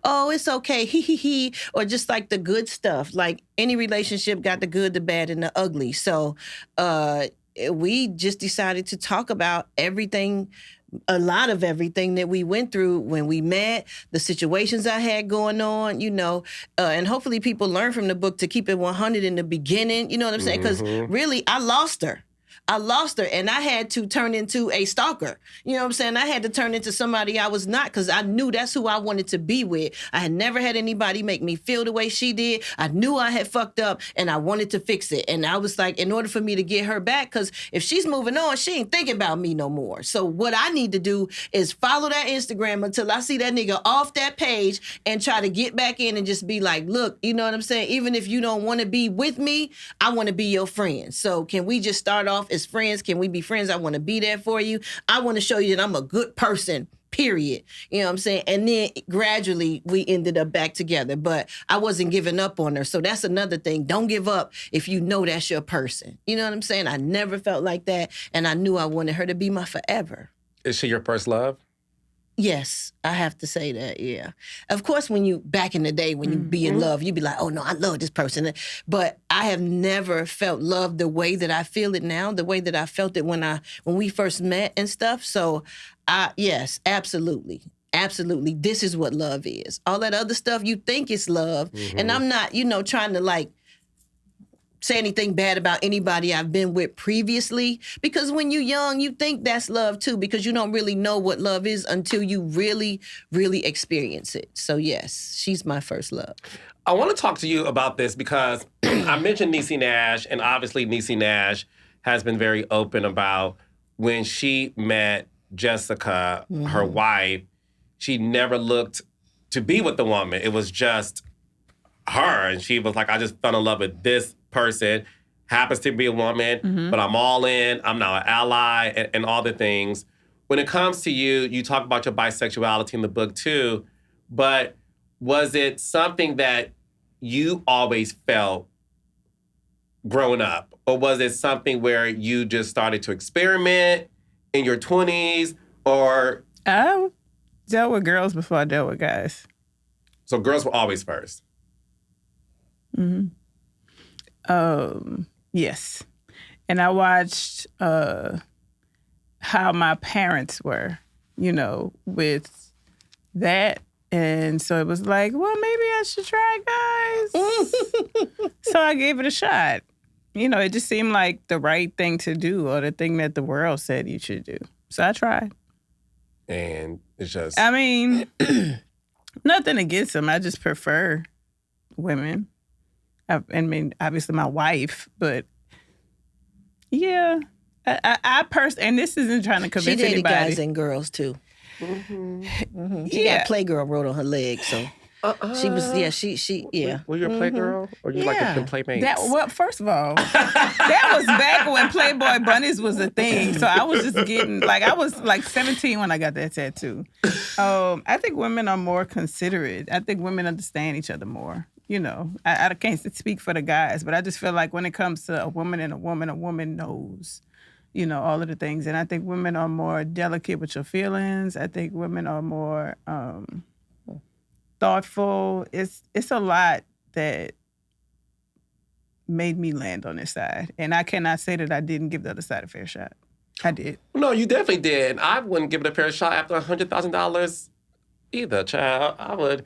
oh, it's okay, he, or just the good stuff. Any relationship got the good, the bad, and the ugly. So we just decided to talk about everything, a lot of everything that we went through when we met, the situations I had going on, and hopefully people learn from the book to keep it 100 in the beginning, you know what I'm saying? Because really, I lost her, and I had to turn into a stalker. You know what I'm saying? I had to turn into somebody I was not, because I knew that's who I wanted to be with. I had never had anybody make me feel the way she did. I knew I had fucked up, and I wanted to fix it. And I was in order for me to get her back, because if she's moving on, she ain't thinking about me no more. So what I need to do is follow that Instagram until I see that nigga off that page and try to get back in and just be look, you know what I'm saying? Even if you don't want to be with me, I want to be your friend. So can we just start off as friends? Can we be friends? I want to be there for you. I want to show you that I'm a good person, period. You know what I'm saying? And then gradually we ended up back together, but I wasn't giving up on her. So that's another thing. Don't give up if you know that's your person. You know what I'm saying? I never felt like that, and I knew I wanted her to be my forever. Is she your first love? Yes, I have to say that, yeah. Of course, back in the day, when you be in love, you'd be like, oh, no, I love this person. But I have never felt love the way that I feel it now, the way that I felt it when we first met and stuff. So, yes, absolutely. Absolutely. This is what love is. All that other stuff, you think it's love. And I'm not, trying to like, say anything bad about anybody I've been with previously, because when you're young, you think that's love too, because you don't really know what love is until you really, really experience it. So yes, she's my first love. I want to talk to you about this because I mentioned Niecy Nash, and obviously Niecy Nash has been very open about when she met Jessica, her wife, she never looked to be with the woman. It was just her, and she was like, I just fell in love with this person, happens to be a woman, but I'm all in. I'm now an ally and all the things. When it comes to you, you talk about your bisexuality in the book too, but was it something that you always felt growing up? Or was it something where you just started to experiment in your 20s? Or I dealt with girls before I dealt with guys. So girls were always first? Yes. And I watched how my parents were, with that. And so it was like, well, maybe I should try guys. So I gave it a shot. It just seemed like the right thing to do, or the thing that the world said you should do. So I tried. And it's just... I mean, nothing against them. I just prefer women. I mean, obviously my wife, but yeah, I personally, and this isn't trying to convince anybody. She dated guys and girls too. She got Playgirl wrote on her leg, so she was, yeah. Were you a Playgirl, or you like the Playmates? First of all, that was back when Playboy bunnies was a thing. So I was just getting, I was 17 when I got that tattoo. I think women are more considerate. I think women understand each other more. I can't speak for the guys, but I just feel like when it comes to a woman and a woman knows, all of the things. And I think women are more delicate with your feelings. I think women are more thoughtful. It's a lot that made me land on this side. And I cannot say that I didn't give the other side a fair shot. I did. No, you definitely did. I wouldn't give it a fair shot after $100,000 either, child. I would...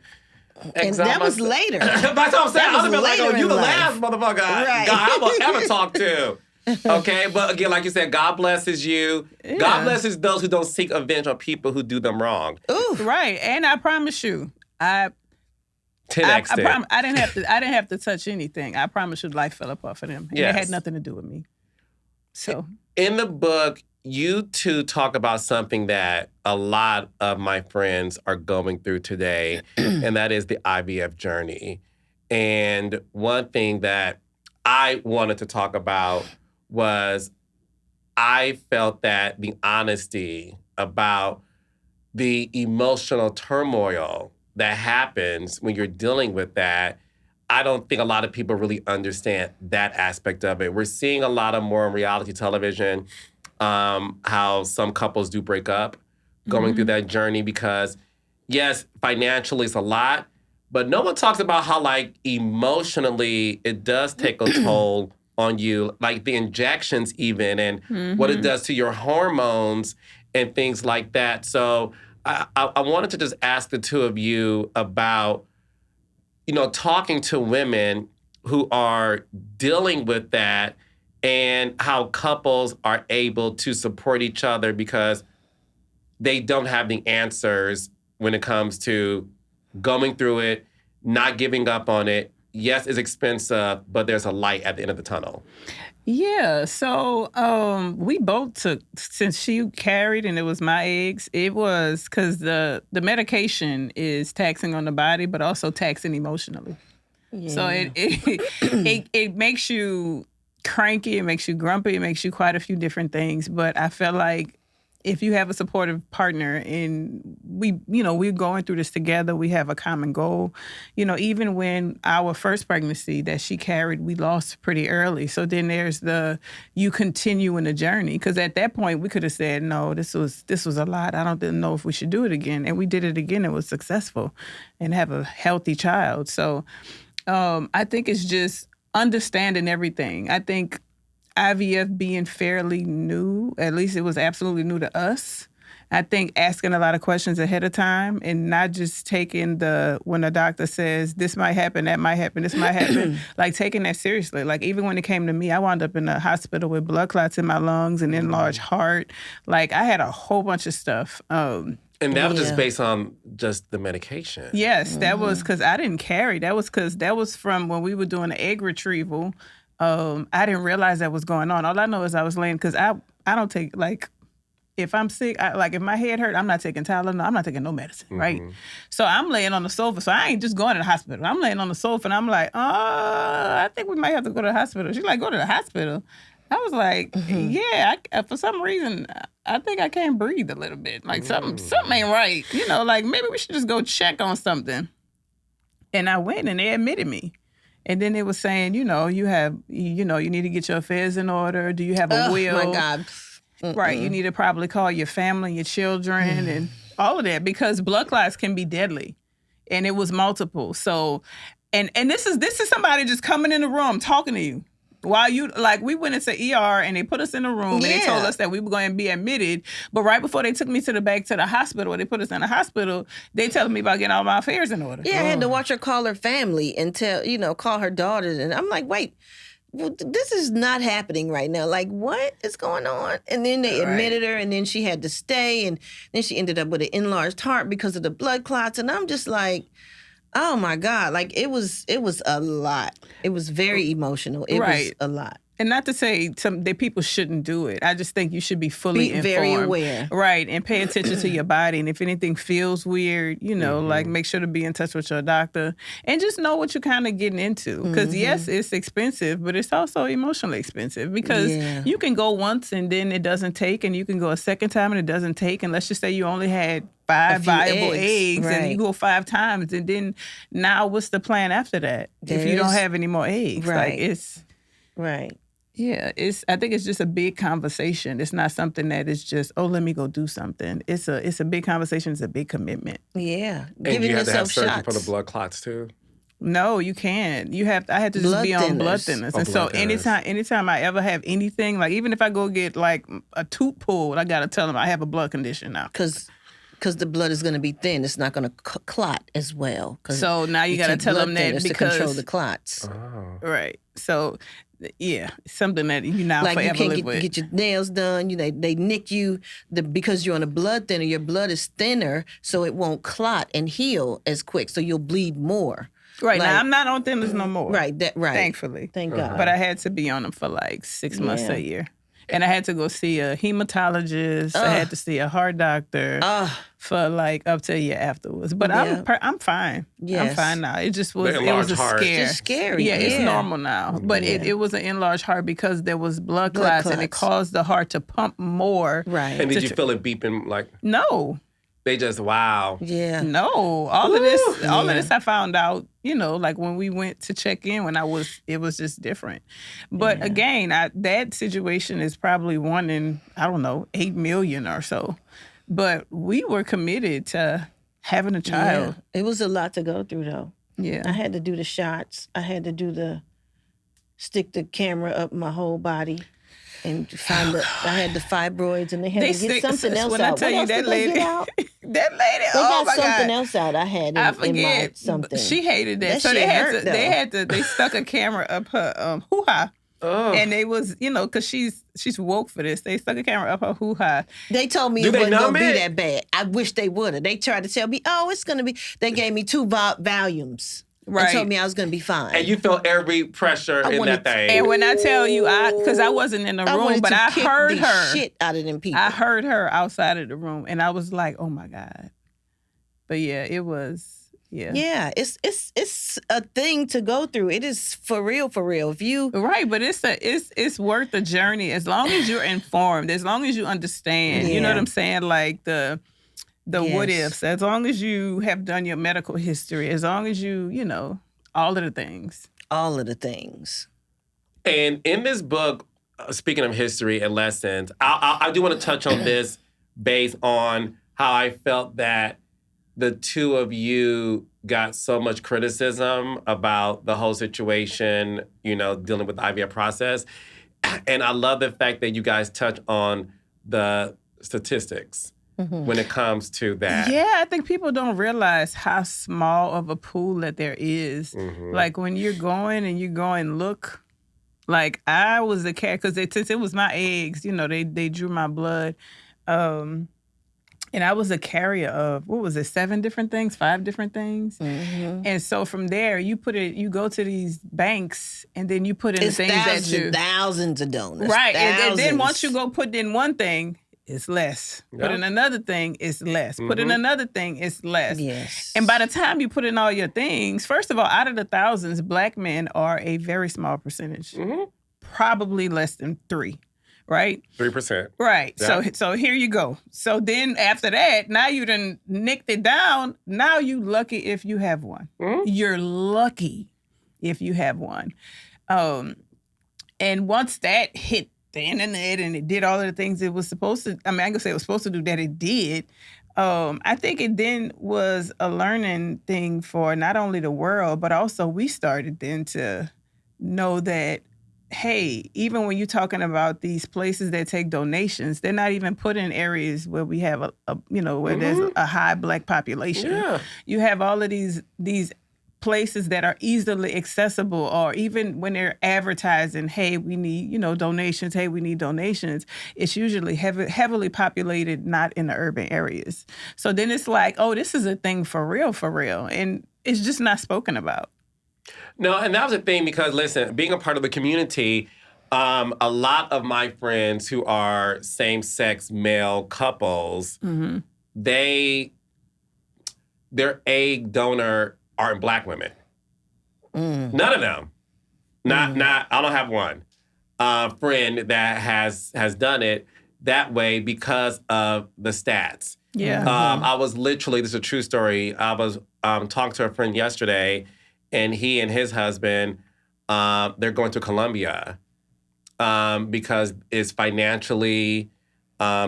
And that was later. That's what I'm saying. I would have been like, oh, you the last motherfucker right. God I will ever talk to. Okay? But again, like you said, God blesses you. Yeah. God blesses those who don't seek revenge on people who do them wrong. Ooh. Right. And I promise you, I didn't have to touch anything. I promise you life fell apart for them. And it had nothing to do with me. So in the book, you two talk about something that a lot of my friends are going through today, and that is the IVF journey. And one thing that I wanted to talk about was I felt that the honesty about the emotional turmoil that happens when you're dealing with that, I don't think a lot of people really understand that aspect of it. We're seeing a lot of more on reality television, how some couples do break up going through that journey because, yes, financially it's a lot, but no one talks about how, emotionally it does take a toll on you, like the injections even, and what it does to your hormones and things like that. So I wanted to just ask the two of you about, talking to women who are dealing with that and how couples are able to support each other because they don't have the answers when it comes to going through it, not giving up on it. Yes, it's expensive, but there's a light at the end of the tunnel. Yeah, so we both took, since she carried and it was my eggs, it was because the medication is taxing on the body, but also taxing emotionally. Yeah. So it makes you cranky, it makes you grumpy, it makes you quite a few different things. But I felt like if you have a supportive partner and we're going through this together, we have a common goal. Even when our first pregnancy that she carried, we lost pretty early. So then there's you continue in the journey. Because at that point we could have said, no, this was a lot. I don't know if we should do it again. And we did it again. It was successful and have a healthy child. So I think it's just understanding everything. I think IVF being fairly new, at least it was absolutely new to us. I think asking a lot of questions ahead of time and not just taking when a doctor says, this might happen, that might happen, this might happen, like taking that seriously. Like even when it came to me, I wound up in the hospital with blood clots in my lungs and enlarged heart. Like I had a whole bunch of stuff. And that was just based on just the medication. Yes, that was because I didn't carry. That was from when we were doing the egg retrieval. I didn't realize that was going on. All I know is I was laying, because I don't take, like, if I'm sick, if my head hurt, I'm not taking Tylenol. I'm not taking no medicine, right? So I'm laying on the sofa. So I ain't just going to the hospital. I'm laying on the sofa and I'm like, I think we might have to go to the hospital. She's like, go to the hospital. I was like, yeah, for some reason, I think I can't breathe a little bit. Like something ain't right. Like maybe we should just go check on something. And I went and they admitted me. And then they were saying, you need to get your affairs in order. Do you have a will? Oh, my God. Right. You need to probably call your family, your children, and all of that, because blood clots can be deadly. And it was multiple. So, and this is somebody just coming in the room talking to you. While we went into ER and they put us in a room and they told us that we were going to be admitted. But right before they took me back to the hospital, they put us in the hospital, they telling me about getting all my affairs in order. Yeah, I had to watch her call her family and call her daughters. And I'm like, wait, this is not happening right now. Like, what is going on? And then they admitted her, and then she had to stay. And then she ended up with an enlarged heart because of the blood clots. And I'm just like, oh my God! Like it was a lot. It was very emotional. It was a lot. And not to say that people shouldn't do it. I just think you should be fully informed. Very aware. Right, and pay attention to your body. And if anything feels weird, like make sure to be in touch with your doctor. And just know what you're kind of getting into. Because yes, it's expensive, but it's also emotionally expensive. Because you can go once and then it doesn't take. And you can go a second time and it doesn't take. And let's just say you only had 5 viable eggs and you go 5 times. And then now what's the plan after that? If you don't have any more eggs. Right. Like it's... Right. Yeah, I think it's just a big conversation. It's not something that is just, let me go do something. It's a big conversation. It's a big commitment. Yeah. And giving you have to have yourself surgery shots. for the blood clots too? No, you can't. I had to just Blood be on thinners. blood thinners. Oh, And so blood thinners. anytime I ever have anything, like even if I go get like a tooth pulled, I got to tell them I have a blood condition now. Because the blood is going to be thin. It's not going to clot as well. So now you got to tell them that to control because... the clots. Right. So... yeah, something that you now like forever you live can't with. get your nails done. They nick you because you're on a blood thinner. Your blood is thinner, so it won't clot and heal as quick. So you'll bleed more. Right, Like- now I'm not on thinners no more. Right. Thankfully. Thank God. But I had to be on them for like 6 months to a year. And I had to go see a hematologist. I had to see a heart doctor for like up to a year afterwards. But I'm fine. Yes. I'm fine now. It just was, The it was enlarged a heart. scare. It's scary. Yeah, it's normal now. But it was an enlarged heart because there was blood clots and it caused the heart to pump more. Right. And did you feel it beeping like No. they just wow? Yeah. No, all of this I found out, like when we went to check in it was just different. But again, that situation is probably one in, 8 million or so. But we were committed to having a child. Yeah. It was a lot to go through though. Yeah. I had to do the shots. I had to stick the camera up my whole body. And I had the fibroids, and they had to get something else when out. I tell What you else that did they lady, get out? that lady, They got my something God. else out. I had I in forget my something. She hated that. That So shit hurt, they stuck a camera up her hoo-ha. Oh. And they was, because she's woke for this. They stuck a camera up her hoo-ha. They told me Do it they wasn't numb going to be it? that bad. I wish they would have. They tried to tell me, it's going to be. They gave me 2 volumes. Right. And told me I was going to be fine. And you felt every pressure in wanted that thing. And when I tell you, because I wasn't in the I room, wanted but to I kick heard the her. shit out of them people. I heard her outside of the room, and I was like, oh my God. But yeah, it was Yeah. Yeah, it's a thing to go through. It is for real, for real. If you Right, but it's worth the journey as long as you're informed, as long as you understand. You know what Yeah. I'm saying? Like the what Yes. ifs, as long as you have done your medical history, as long as you know, all of the things. all of the things. And in this book, speaking of history and lessons, I do want to touch on this based on how I felt that the two of you got so much criticism about the whole situation, you know, dealing with the IVF process. And I love the fact that you guys touch on the statistics when it comes to that. Yeah, I think people don't realize how small of a pool that there is. Like when you're going and you go and look, like I was a cat because since it was my eggs, you know, they drew my blood. And I was a carrier of, 7 different things, 5 different things. And so from there, you go to these banks and then you put in It's the things thousands of donors. Right. And then Thousands. once you go put in one thing, it's less. Put in another thing, it's less. Put in another thing, it's less. Yes. And by the time you put in all your things, first of all, out of the thousands, Black men are a very small percentage. Probably less than 3. Right? 3%. Right. Yeah. So here you go. So then after that, now you done nicked it down. Now you lucky if you have one. You're lucky if you have one. And once that hit the internet and it did all of the things it was supposed to, I mean, I ain't gonna say it was supposed to do that it did. I think it then was a learning thing for not only the world, but also we started then to know that, hey, even when you're talking about these places that take donations, they're not even put in areas where we have where there's a high Black population. Yeah. You have all of these places that are easily accessible, or even when they're advertising, hey, we need, donations, hey, we need donations, it's usually heavily populated, not in the urban areas. So then it's like, oh, this is a thing for real. And it's just not spoken about. No, and that was the thing because, listen, being a part of the community, a lot of my friends who are same-sex male couples, their egg donor aren't Black women. None of them. Not. I don't have one friend that has done it that way because of the stats. Yeah. I was literally, this is a true story. I was talking to a friend yesterday, and he and his husband, they're going to Colombia because it's financially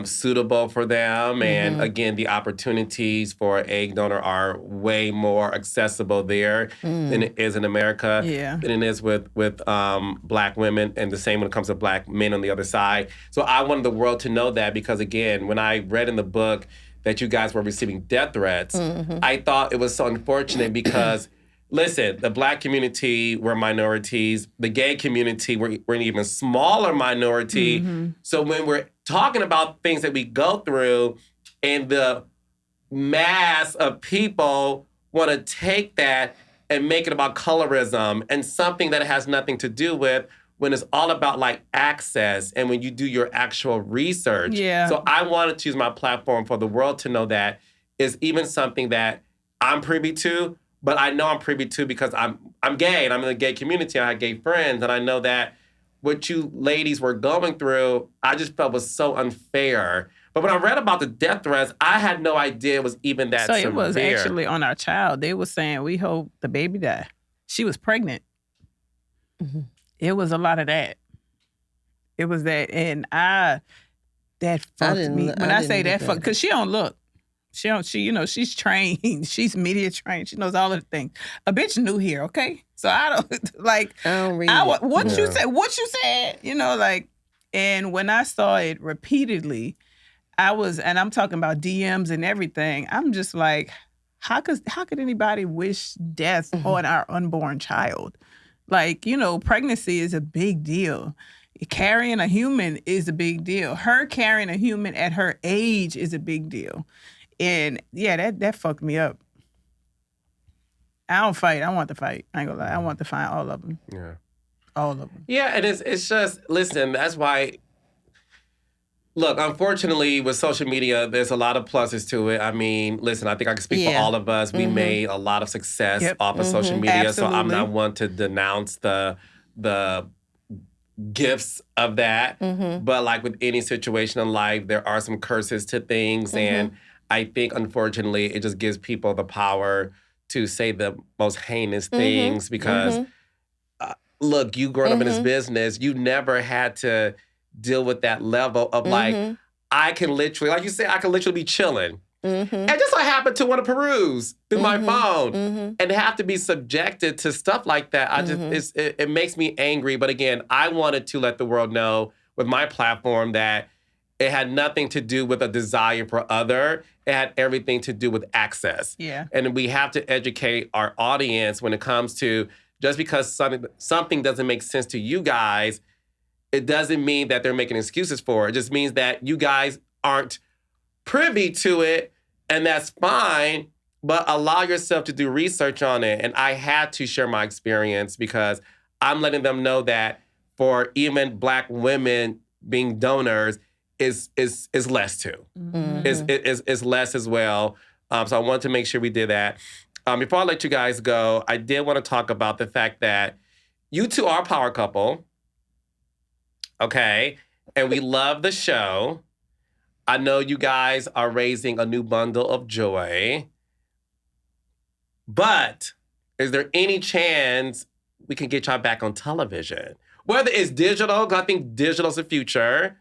suitable for them. And again, the opportunities for egg donor are way more accessible there than it is in America. Yeah. Than it is with Black women, and the same when it comes to Black men on the other side. So I wanted the world to know that because, again, when I read in the book that you guys were receiving death threats, I thought it was so unfortunate because, listen, the Black community were minorities. The gay community were an even smaller minority. So when we're talking about things that we go through and the mass of people want to take that and make it about colorism and something that it has nothing to do with, when it's all about like access and when you do your actual research. Yeah. So I wanted to use my platform for the world to know that is even something that I'm privy to, but I know I'm privy to because I'm gay and I'm in the gay community. I have gay friends, and I know that what you ladies were going through, I just felt was so unfair. But when I read about the death threats, I had no idea it was even that severe. So it was actually on our child. They were saying, we hope the baby die. She was pregnant. It was a lot of that. It was that, and that fucked me. When I say that fucked, because she don't look. She's trained. She's media trained. She knows all of the things. A bitch new here, okay? So I don't, like, I don't read it. What you said, and when I saw it repeatedly, and I'm talking about DMs and everything, I'm just like, how could anybody wish death on our unborn child? Like, pregnancy is a big deal. Carrying a human is a big deal. Her carrying a human at her age is a big deal. And yeah, that fucked me up. I don't fight. I want to fight. I ain't gonna lie. I want to find all of them. Yeah. All of them. Yeah, and it's just, listen, that's why Look, unfortunately, with social media, there's a lot of pluses to it. I mean, listen, I think I can speak for all of us. We made a lot of success off of social media, so I'm not one to denounce the gifts of that. But like with any situation in life, there are some curses to things, and I think, unfortunately, it just gives people the power to say the most heinous things because, look, you growing up in this business, you never had to deal with that level of like, I can literally, like you said, I can literally be chilling. And just so I happened to want to peruse through my phone and have to be subjected to stuff like that. I just, it makes me angry. But again, I wanted to let the world know with my platform that it had nothing to do with a desire for other. It had everything to do with access. Yeah. And we have to educate our audience when it comes to just because something doesn't make sense to you guys, it doesn't mean that they're making excuses for it. It just means that you guys aren't privy to it, and that's fine, but allow yourself to do research on it. And I had to share my experience because I'm letting them know that for even Black women being donors is less too. Is less as well. So I wanted to make sure we did that. Before I let you guys go, I did want to talk about the fact that you two are a power couple. Okay, and we love the show. I know you guys are raising a new bundle of joy. But is there any chance we can get y'all back on television? Whether it's digital, because I think digital's the future,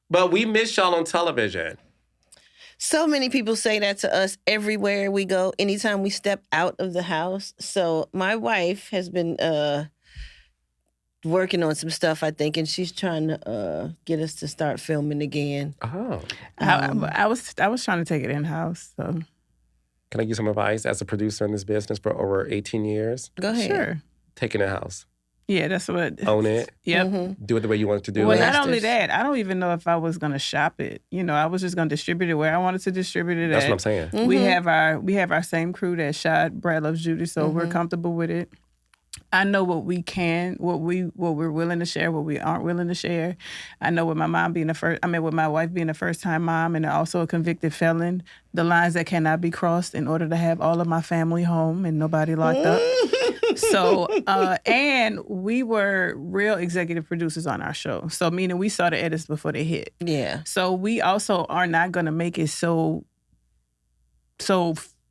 but we miss y'all on television. So many people say that to us everywhere we go, anytime we step out of the house. So my wife has been working on some stuff, I think, and she's trying to get us to start filming again. Oh. I was trying to take it in-house, so. Can I give some advice as a producer in this business for over 18 years? Go ahead. Sure. Take it in-house. Yeah, that's what. Own it. Yep. Do it the way you want it to do Well, it. not only that, I don't even know if I was gonna shop it. You know, I was just gonna distribute it where I wanted to distribute it. That's what I'm saying. We have our same crew that shot Brat loves Judy, so we're comfortable with it. I know what we can, what we're willing to share, what we aren't willing to share. I know with my with my wife being a first-time mom and also a convicted felon, the lines that cannot be crossed in order to have all of my family home and nobody locked up. So, and we were real executive producers on our show. So, meaning we saw the edits before they hit. Yeah. So we also are not going to make it so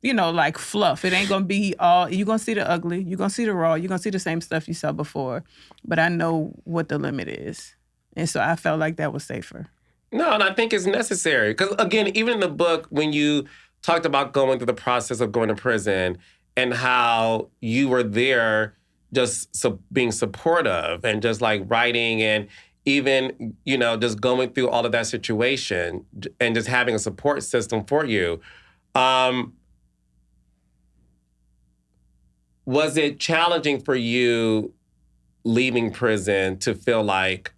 like fluff. It ain't gonna be all, you're gonna see the ugly, you're gonna see the raw, you're gonna see the same stuff you saw before. But I know what the limit is. And so I felt like that was safer. No, and I think it's necessary. Because again, even in the book, when you talked about going through the process of going to prison and how you were there just being supportive and just like writing and even, just going through all of that situation and just having a support system for you. Was it challenging for you leaving prison to feel like,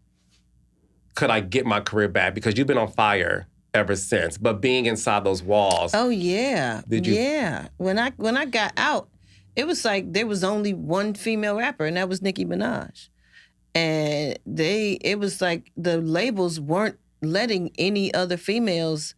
could I get my career back? Because you've been on fire ever since, but being inside those walls. Oh, yeah. Did you? Yeah. When I got out, it was like there was only one female rapper, and that was Nicki Minaj. And it was like the labels weren't letting any other females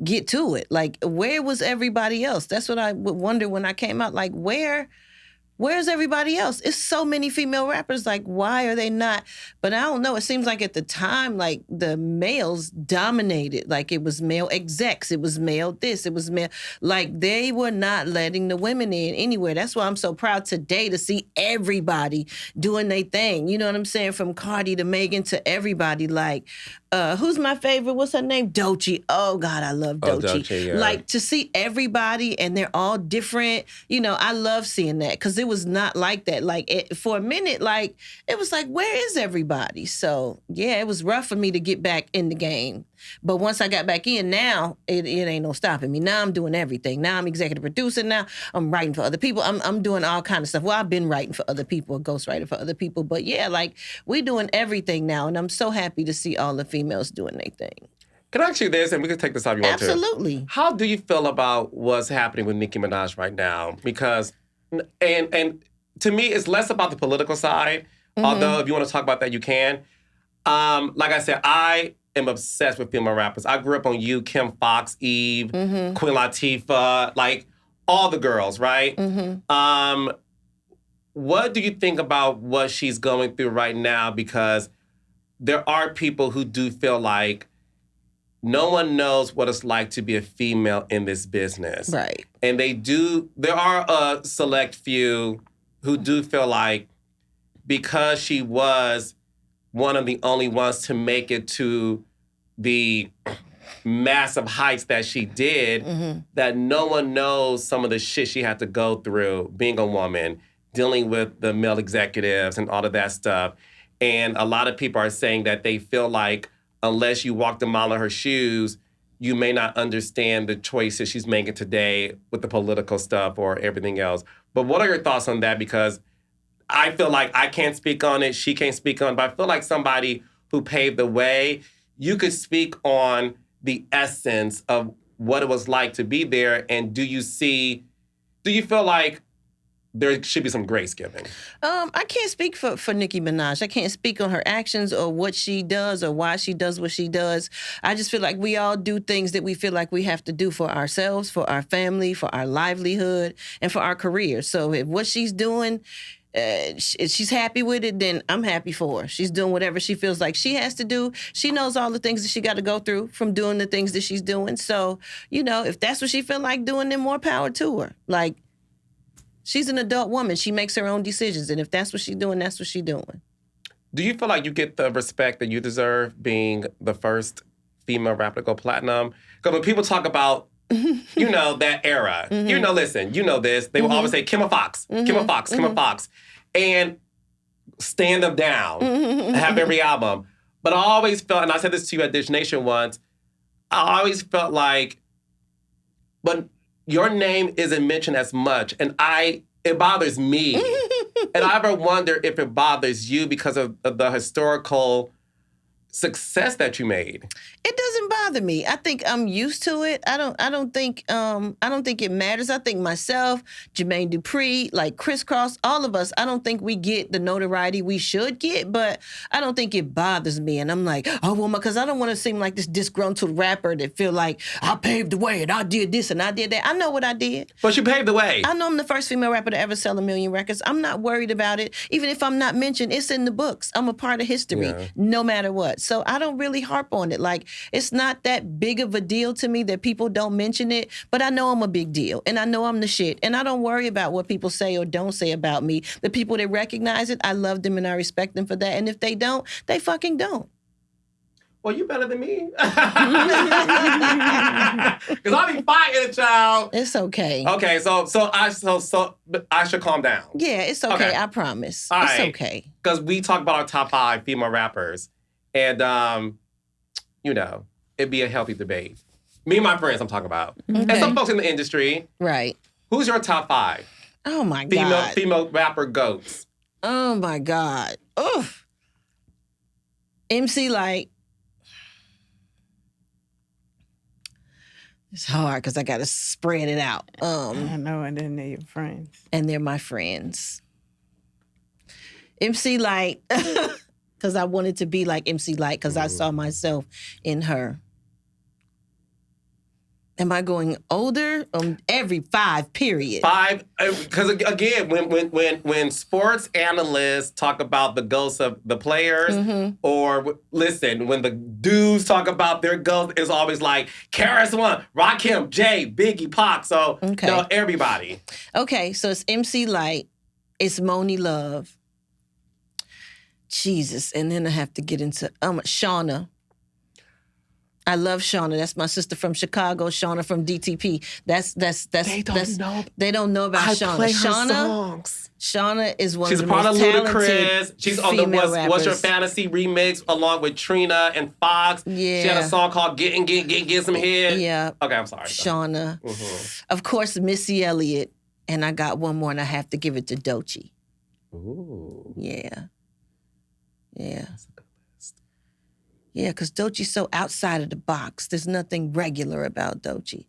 get to it. Like, where was everybody else? That's what I would wonder when I came out. Like, where's everybody else? It's so many female rappers. Like, why are they not? But I don't know. It seems like at the time, like, the males dominated. Like, it was male execs. It was male this. It was male. Like, they were not letting the women in anywhere. That's why I'm so proud today to see everybody doing their thing. You know what I'm saying? From Cardi to Megan to everybody. Like, who's my favorite? What's her name? Doechii. Oh, God, I love Doechii. Doechii, yeah. Like, to see everybody and they're all different, I love seeing that because it was not like that. Like, for a minute, like, it was like, where is everybody? So, yeah, it was rough for me to get back in the game. But once I got back in, now it ain't no stopping me. Now I'm doing everything. Now I'm executive producer. Now I'm writing for other people. I'm doing all kind of stuff. Well, I've been writing for other people, a ghostwriter for other people. But yeah, like, we're doing everything now. And I'm so happy to see all the females doing their thing. Can I ask you this, and we can take this off if you want to? Absolutely. How do you feel about what's happening with Nicki Minaj right now? Because, and to me, it's less about the political side, although if you want to talk about that, you can. Like I said, I am obsessed with female rappers. I grew up on you, Kim Fox, Eve, Queen Latifah, like all the girls, right? What do you think about what she's going through right now? Because there are people who do feel like no one knows what it's like to be a female in this business. Right. And there are a select few who do feel like because she was one of the only ones to make it to the massive heights that she did, that no one knows some of the shit she had to go through being a woman, dealing with the male executives and all of that stuff. And a lot of people are saying that they feel like unless you walked a mile in her shoes, you may not understand the choices she's making today with the political stuff or everything else. But what are your thoughts on that? Because I feel like I can't speak on it, she can't speak on it, but I feel like somebody who paved the way, you could speak on the essence of what it was like to be there. And do you feel like there should be some grace given? I can't speak for Nicki Minaj. I can't speak on her actions or what she does or why she does what she does. I just feel like we all do things that we feel like we have to do for ourselves, for our family, for our livelihood, and for our career. So if what she's doing, if she's happy with it, then I'm happy for her. She's doing whatever she feels like she has to do. She knows all the things that she got to go through from doing the things that she's doing. So, if that's what she feel like doing, then more power to her. Like, she's an adult woman. She makes her own decisions. And if that's what she's doing, that's what she's doing. Do you feel like you get the respect that you deserve being the first female rapper to go platinum? Because when people talk about, that era, listen, this, they will always say, Kimma Fox, Kimma Fox, Kimma Fox. And stand them down, have every album. But I always felt, and I said this to you at Dish Nation once, I always felt like, but your name isn't mentioned as much, and it bothers me. And I ever wonder if it bothers you because of the historical success that you made. It doesn't bother me. I think I'm used to it. I don't think it matters. I think myself, Jermaine Dupri, like Crisscross, all of us, I don't think we get the notoriety we should get, but I don't think it bothers me. And I'm like, oh, well, because I don't want to seem like this disgruntled rapper that feel like I paved the way and I did this and I did that. I know what I did. But you paved the way. I know I'm the first female rapper to ever sell 1 million records. I'm not worried about it. Even if I'm not mentioned, it's in the books. I'm a part of history, no matter what. So I don't really harp on it. Like, it's not that big of a deal to me that people don't mention it, but I know I'm a big deal, and I know I'm the shit, and I don't worry about what people say or don't say about me. The people that recognize it, I love them and I respect them for that, and if they don't, they fucking don't. Well, you better than me. Because I'll be fighting, child. It's okay. Okay, so I should calm down. Yeah, it's okay. I promise. It's okay. Because we talk about our top 5 female rappers, and it'd be a healthy debate. Me and my friends, I'm talking about, and some folks in the industry. Right. Who's your top 5? Oh my God. Female rapper goats. Oh my God. Oof. MC Light. It's hard because I got to spread it out. I know, and then they're your friends. And they're my friends. MC Light, because I wanted to be like MC Light because I saw myself in her. Am I going older? Every 5, period. 5, because again, when sports analysts talk about the ghosts of the players, or listen, when the dudes talk about their ghosts, it's always like KRS-One, Rakim, Jay, Biggie, Pac. So everybody. Okay, so it's MC Light, it's Moni Love, Jesus, and then I have to get into Shauna. I love Shauna. That's my sister from Chicago. Shauna from DTP. They don't know about Shauna. I play her songs. Shauna is one She's of the part most of Ludacris. She's on the rappers. What's Your Fantasy remix along with Trina and Fox. Yeah. She had a song called Get Some Head. Yeah. Okay, I'm sorry. Shauna. Of course, Missy Elliott. And I got one more and I have to give it to Doechii. Ooh. Yeah. Yeah. That's a good list. Yeah, because Doechie's so outside of the box. There's nothing regular about Doechii.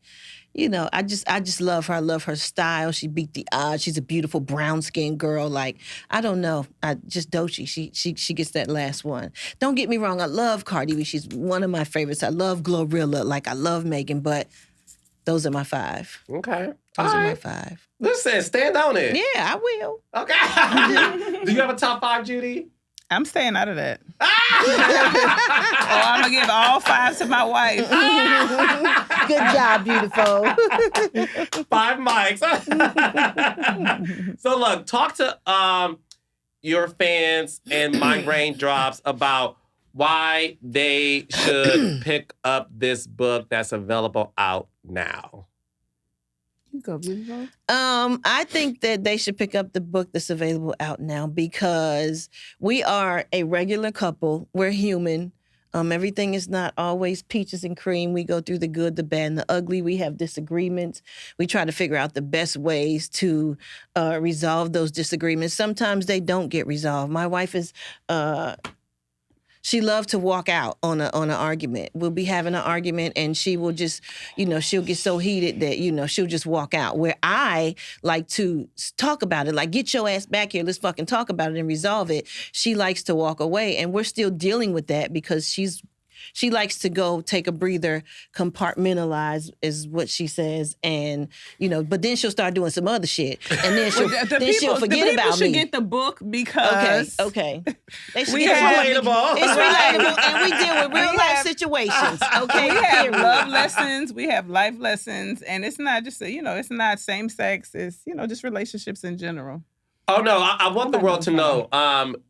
You know, I just love her. I love her style. She beat the odds. She's a beautiful brown-skinned girl. Like, I don't know. Just Doechii. She gets that last one. Don't get me wrong. I love Cardi B. She's one of my favorites. I love Glorilla. Like, I love Megan. But those are my 5. Okay. Those are my 5. Listen, stand on it. Yeah, I will. Okay. Do you have a top 5, Judy? I'm staying out of that. I'm going to give all 5 to my wife. Good job, beautiful. 5 mics. So look, talk to your fans and Migraine Drops about why they should pick up this book that's available out now. You go, beautiful. I think that they should pick up the book that's available out now because we are a regular couple. We're human. Everything is not always peaches and cream. We go through the good, the bad, and the ugly. We have disagreements. We try to figure out the best ways to resolve those disagreements. Sometimes they don't get resolved. My wife is... She loves to walk out on an argument. We'll be having an argument and she will just, she'll get so heated that, she'll just walk out. Where I like to talk about it, like, get your ass back here, let's fucking talk about it and resolve it. She likes to walk away and we're still dealing with that because she likes to go take a breather, compartmentalize is what she says, and but then she'll start doing some other shit, and then she'll forget about me. The people should get the book because okay. It's relatable. It's relatable, and we deal with real life situations. Okay, we have love lessons, we have life lessons, and it's not just it's not same sex. It's just relationships in general. Oh, no, I want the world to know.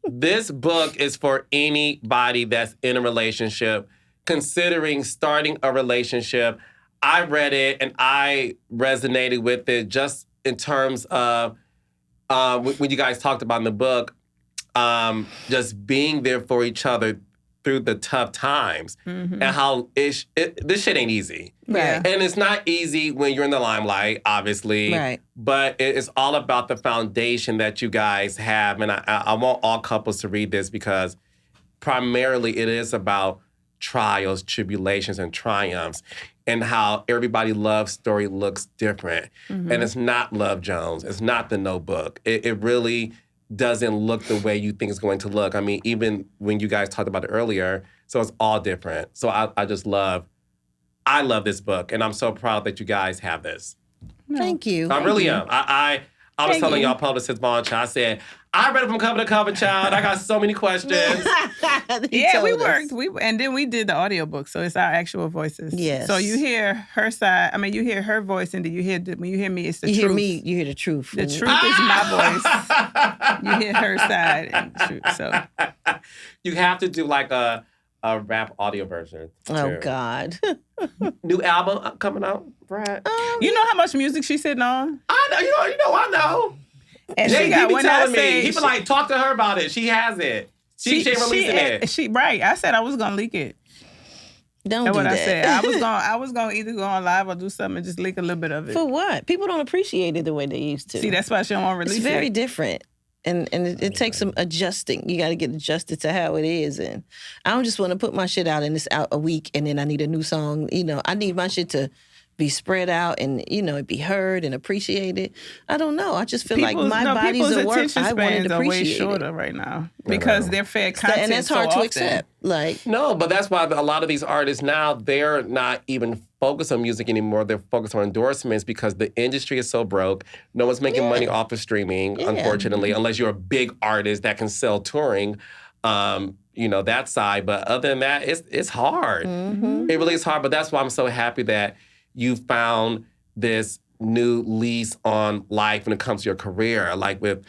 This book is for anybody that's in a relationship, considering starting a relationship. I read it and I resonated with it just in terms of when you guys talked about in the book, just being there for each other through the tough times and how this shit ain't easy. Right. And it's not easy when you're in the limelight, obviously. Right. But it's all about the foundation that you guys have. And I want all couples to read this because primarily it is about trials, tribulations, and triumphs and how everybody's love story looks different. And it's not Love Jones. It's not The Notebook. It really doesn't look the way you think it's going to look. I mean, even when you guys talked about it earlier, so it's all different. So I love this book, and I'm so proud that you guys have this. Thank you. I really am. I was telling y'all publicist Vaughn, I said, I read it from cover to cover, child. I got so many questions. Yeah, we worked. And then we did the audiobook, so it's our actual voices. Yes. So you hear her side. I mean, you hear her voice, and then you hear when you hear me, it's the truth. You hear me, you hear the truth. The truth is my voice. You hear her side and the truth. So you have to do like a rap audio version. Oh, God. New album coming out, Brat? you know how much music she's sitting on? I know. I know. And Jay, she got, he be when telling I me, say, he be like, talk to her about it. She has it. She ain't releasing it. Right. I said I was gonna leak it. Don't That's do what that. I said. I was gonna either go on live or do something and just leak a little bit of it. For what? People don't appreciate it the way they used to. See, that's why she don't want to release It's very different. And it takes some adjusting. You got to get adjusted to how it is. And I don't just want to put my shit out and it's out a week and then I need a new song. I need my shit to be spread out and, it be heard and appreciated. I don't know. I just feel like my body's at work. I want to appreciate way shorter right now because they're fed content and that's hard so to often. accept. Like No, but that's why a lot of these artists now, they're not even focused on music anymore. They're focused on endorsements because the industry is so broke. No one's making money off of streaming, unfortunately, unless you're a big artist that can sell touring. That side. But other than that, it's hard. It really is hard. But that's why I'm so happy that you found this new lease on life when it comes to your career, like with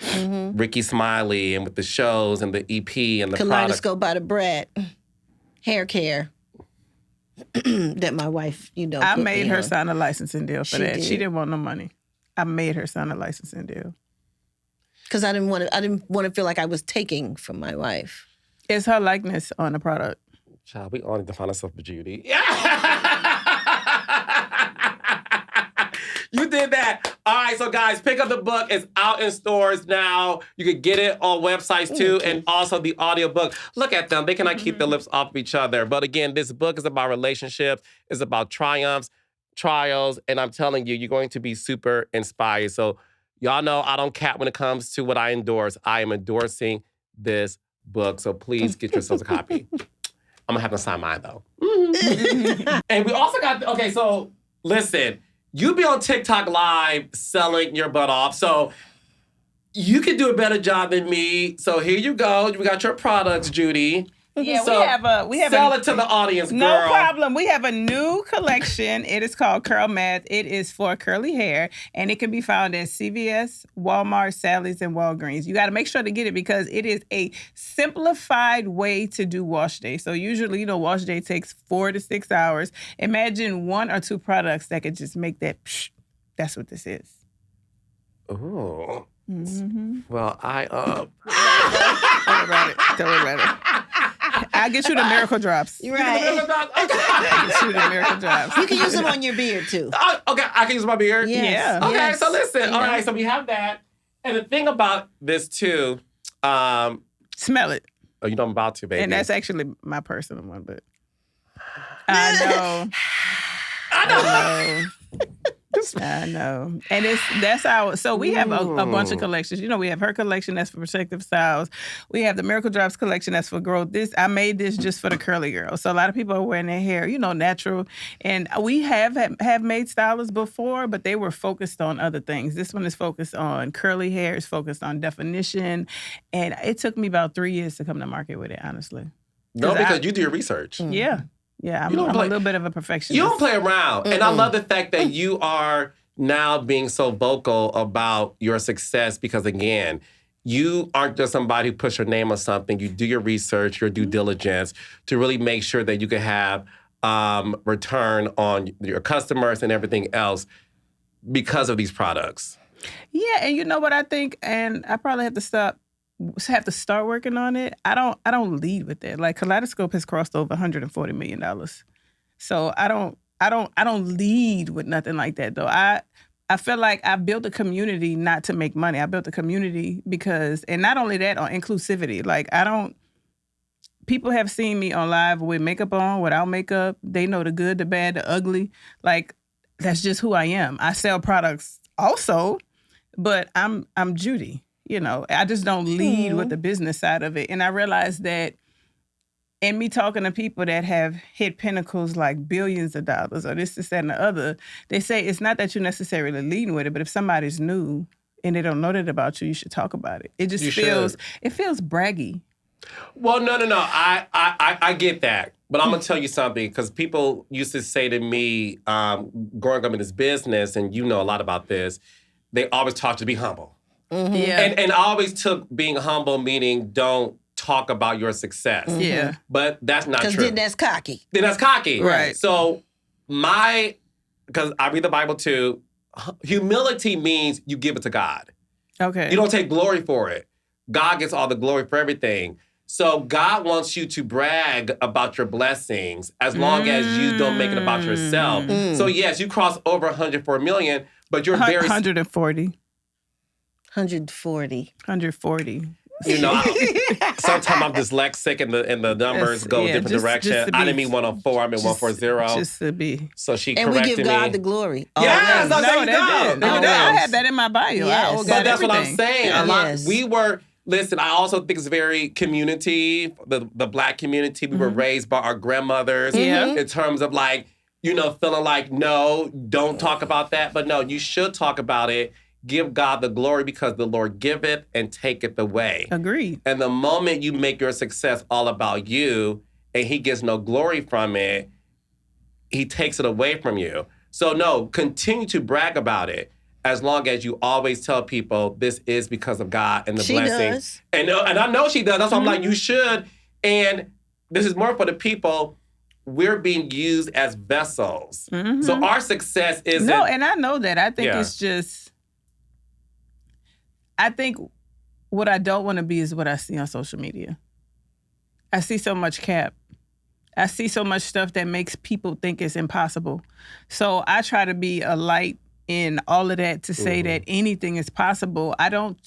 Ricky Smiley and with the shows and the EP and the Kaleidoscope by the Brat, hair care that my wife, I made her sign a licensing deal for that. did. She didn't want no money. I made her sign a licensing deal because I didn't want to feel like I was taking from my wife. It's her likeness on the product. Child, we all need to find ourselves for Judy. You did that. All right, so guys, pick up the book. It's out in stores now. You can get it on websites too, and also the audiobook. Look at them. They cannot keep their lips off of each other. But again, this book is about relationships. It's about triumphs, trials, and I'm telling you, you're going to be super inspired. So y'all know I don't cap when it comes to what I endorse. I am endorsing this book. So please get yourselves a copy. I'm gonna have to sign mine though. And we also got, okay, so listen, you be on TikTok Live selling your butt off. So you can do a better job than me. So here you go. We got your products, Judy. Yeah, So we have sell it to the audience, girl. No problem. We have a new collection. It is called Curl Math. It is for curly hair, and it can be found at CVS, Walmart, Sally's, and Walgreens. You got to make sure to get it because it is a simplified way to do wash day. So usually, wash day takes 4 to 6 hours. Imagine 1 or 2 products that could just make that. Psh, that's what this is. Oh. Mm-hmm. Well, Don't worry about it. I'll get you the Miracle Drops. Right. I'll get you the Miracle Drops. You can use them on your beard, too. Okay, I can use my beard? Yes. Yeah. Okay, Yes. so listen. All right, so we have that. And the thing about this, too, Smell it. oh, you know I'm about to, baby. And that's actually my personal one, but I know. I know. And that's our, so we have a bunch of collections. We have her collection that's for protective styles. We have the Miracle Drops collection that's for growth. I made this just for the curly girl. So a lot of people are wearing their hair, natural. And we have made stylists before, but they were focused on other things. This one is focused on curly hair, it's focused on definition. And it took me about 3 years to come to market with it, honestly. No, because you do your research. Yeah. Yeah, I'm a little bit of a perfectionist. You don't play around. And I love the fact that you are now being so vocal about your success because, again, you aren't just somebody who puts your name on something. You do your research, your due diligence to really make sure that you can have return on your customers and everything else because of these products. Yeah, and you know what I think? And I probably have to start working on it. I don't lead with that. Like Kaleidoscope has crossed over $140 million. So I don't lead with nothing like that though. I feel like I built a community not to make money. I built a community because, and not only that, on inclusivity. Like people have seen me on live with makeup on, without makeup. They know the good, the bad, the ugly. Like that's just who I am. I sell products also, but I'm Judy. I just don't lead with the business side of it. And I realized that in me talking to people that have hit pinnacles like billions of dollars or this, that, and the other, they say it's not that you're necessarily leading with it, but if somebody's new and they don't know that about you, you should talk about it. It just feels braggy. Well, no. I get that. But I'm going to tell you something, because people used to say to me, growing up in this business, and you know a lot about this, they always taught you to be humble. Mm-hmm. Yeah. And I always took being humble meaning don't talk about your success. Mm-hmm. Yeah. But that's not true. Because then that's cocky. Right. So because I read the Bible too, humility means you give it to God. Okay. You don't take glory for it. God gets all the glory for everything. So God wants you to brag about your blessings as long as you don't make it about yourself. So yes, you cross over 104 million, but you're very... 140. 140. 140. Sometimes I'm dyslexic and the numbers go a different direction. I didn't mean 104, I mean 140. Just to be. So she and corrected me. And we give God the glory. Yes, no, I had that in my bio. Yes. But that's what I'm saying. Yes. Listen, I also think it's very community, the Black community. We were raised by our grandmothers in terms of feeling like, no, don't talk about that. But no, you should talk about it. Give God the glory because the Lord giveth and taketh away. Agreed. And the moment you make your success all about you and he gets no glory from it, he takes it away from you. So no, continue to brag about it as long as you always tell people this is because of God and the blessing. Does. And I know she does. That's why I'm like, you should. And this is more for the people. We're being used as vessels. Mm-hmm. So our success isn't... No, and I know that. I think it's just... I think what I don't want to be is what I see on social media. I see so much cap. I see so much stuff that makes people think it's impossible. So I try to be a light in all of that to say that anything is possible. I don't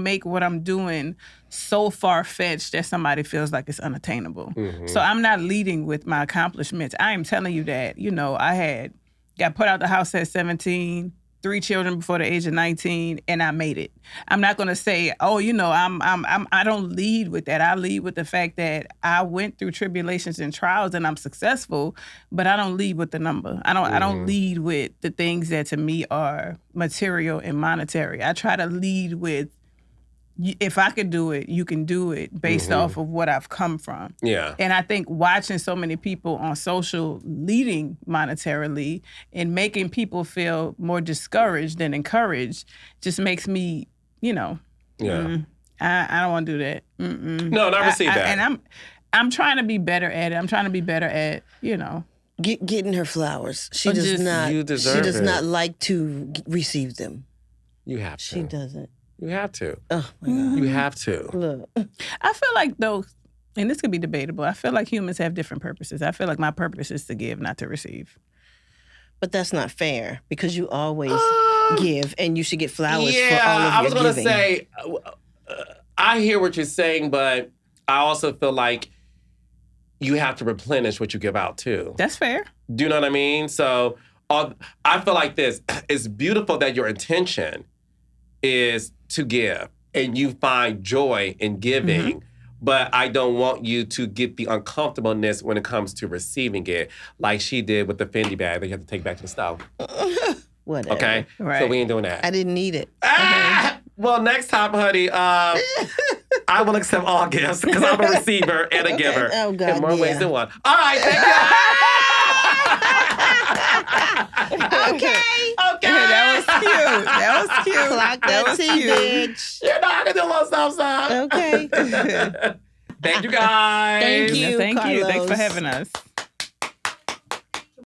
make what I'm doing so far-fetched that somebody feels like it's unattainable. So I'm not leading with my accomplishments. I am telling you that, I got put out the house at 17, 3 children before the age of 19, and I made it. I'm not going to say, I don't lead with that. I lead with the fact that I went through tribulations and trials and I'm successful, but I don't lead with the number. I don't lead with the things that to me are material and monetary. I try to lead with, if I could do it, you can do it based off of what I've come from. Yeah. And I think watching so many people on social leading monetarily and making people feel more discouraged than encouraged just makes me, I don't want to do that. No, I receive that. And I'm trying to be better at it. I'm trying to be better at, Getting her flowers. She Or does just- not. You She deserve does it. not like to receive them. You have to. She doesn't. You have to. Oh my God. You have to. Look. I feel like though, and this could be debatable, I feel like humans have different purposes. I feel like my purpose is to give, not to receive. But that's not fair because you always give and you should get flowers Yeah, for all of your I was gonna giving. say, I hear what you're saying, but I also feel like you have to replenish what you give out too. That's fair. Do you know what I mean? So I feel like this. It's beautiful that your intention is to give and you find joy in giving, but I don't want you to get the uncomfortableness when it comes to receiving it, like she did with the Fendi bag that you have to take back to the stove. Whatever. Okay? Right. So we ain't doing that. I didn't need it. Well, next time, honey, I will accept all gifts because I'm a receiver and a giver Oh, God, in more ways yeah. than one. All right, thank you. Okay. Okay. That was cute. That was cute. Clock That that was tea, cute. bitch. You know I can do a little something. Okay. Thank you, guys. Thank you. Thank you. Thanks for Carlos. having us.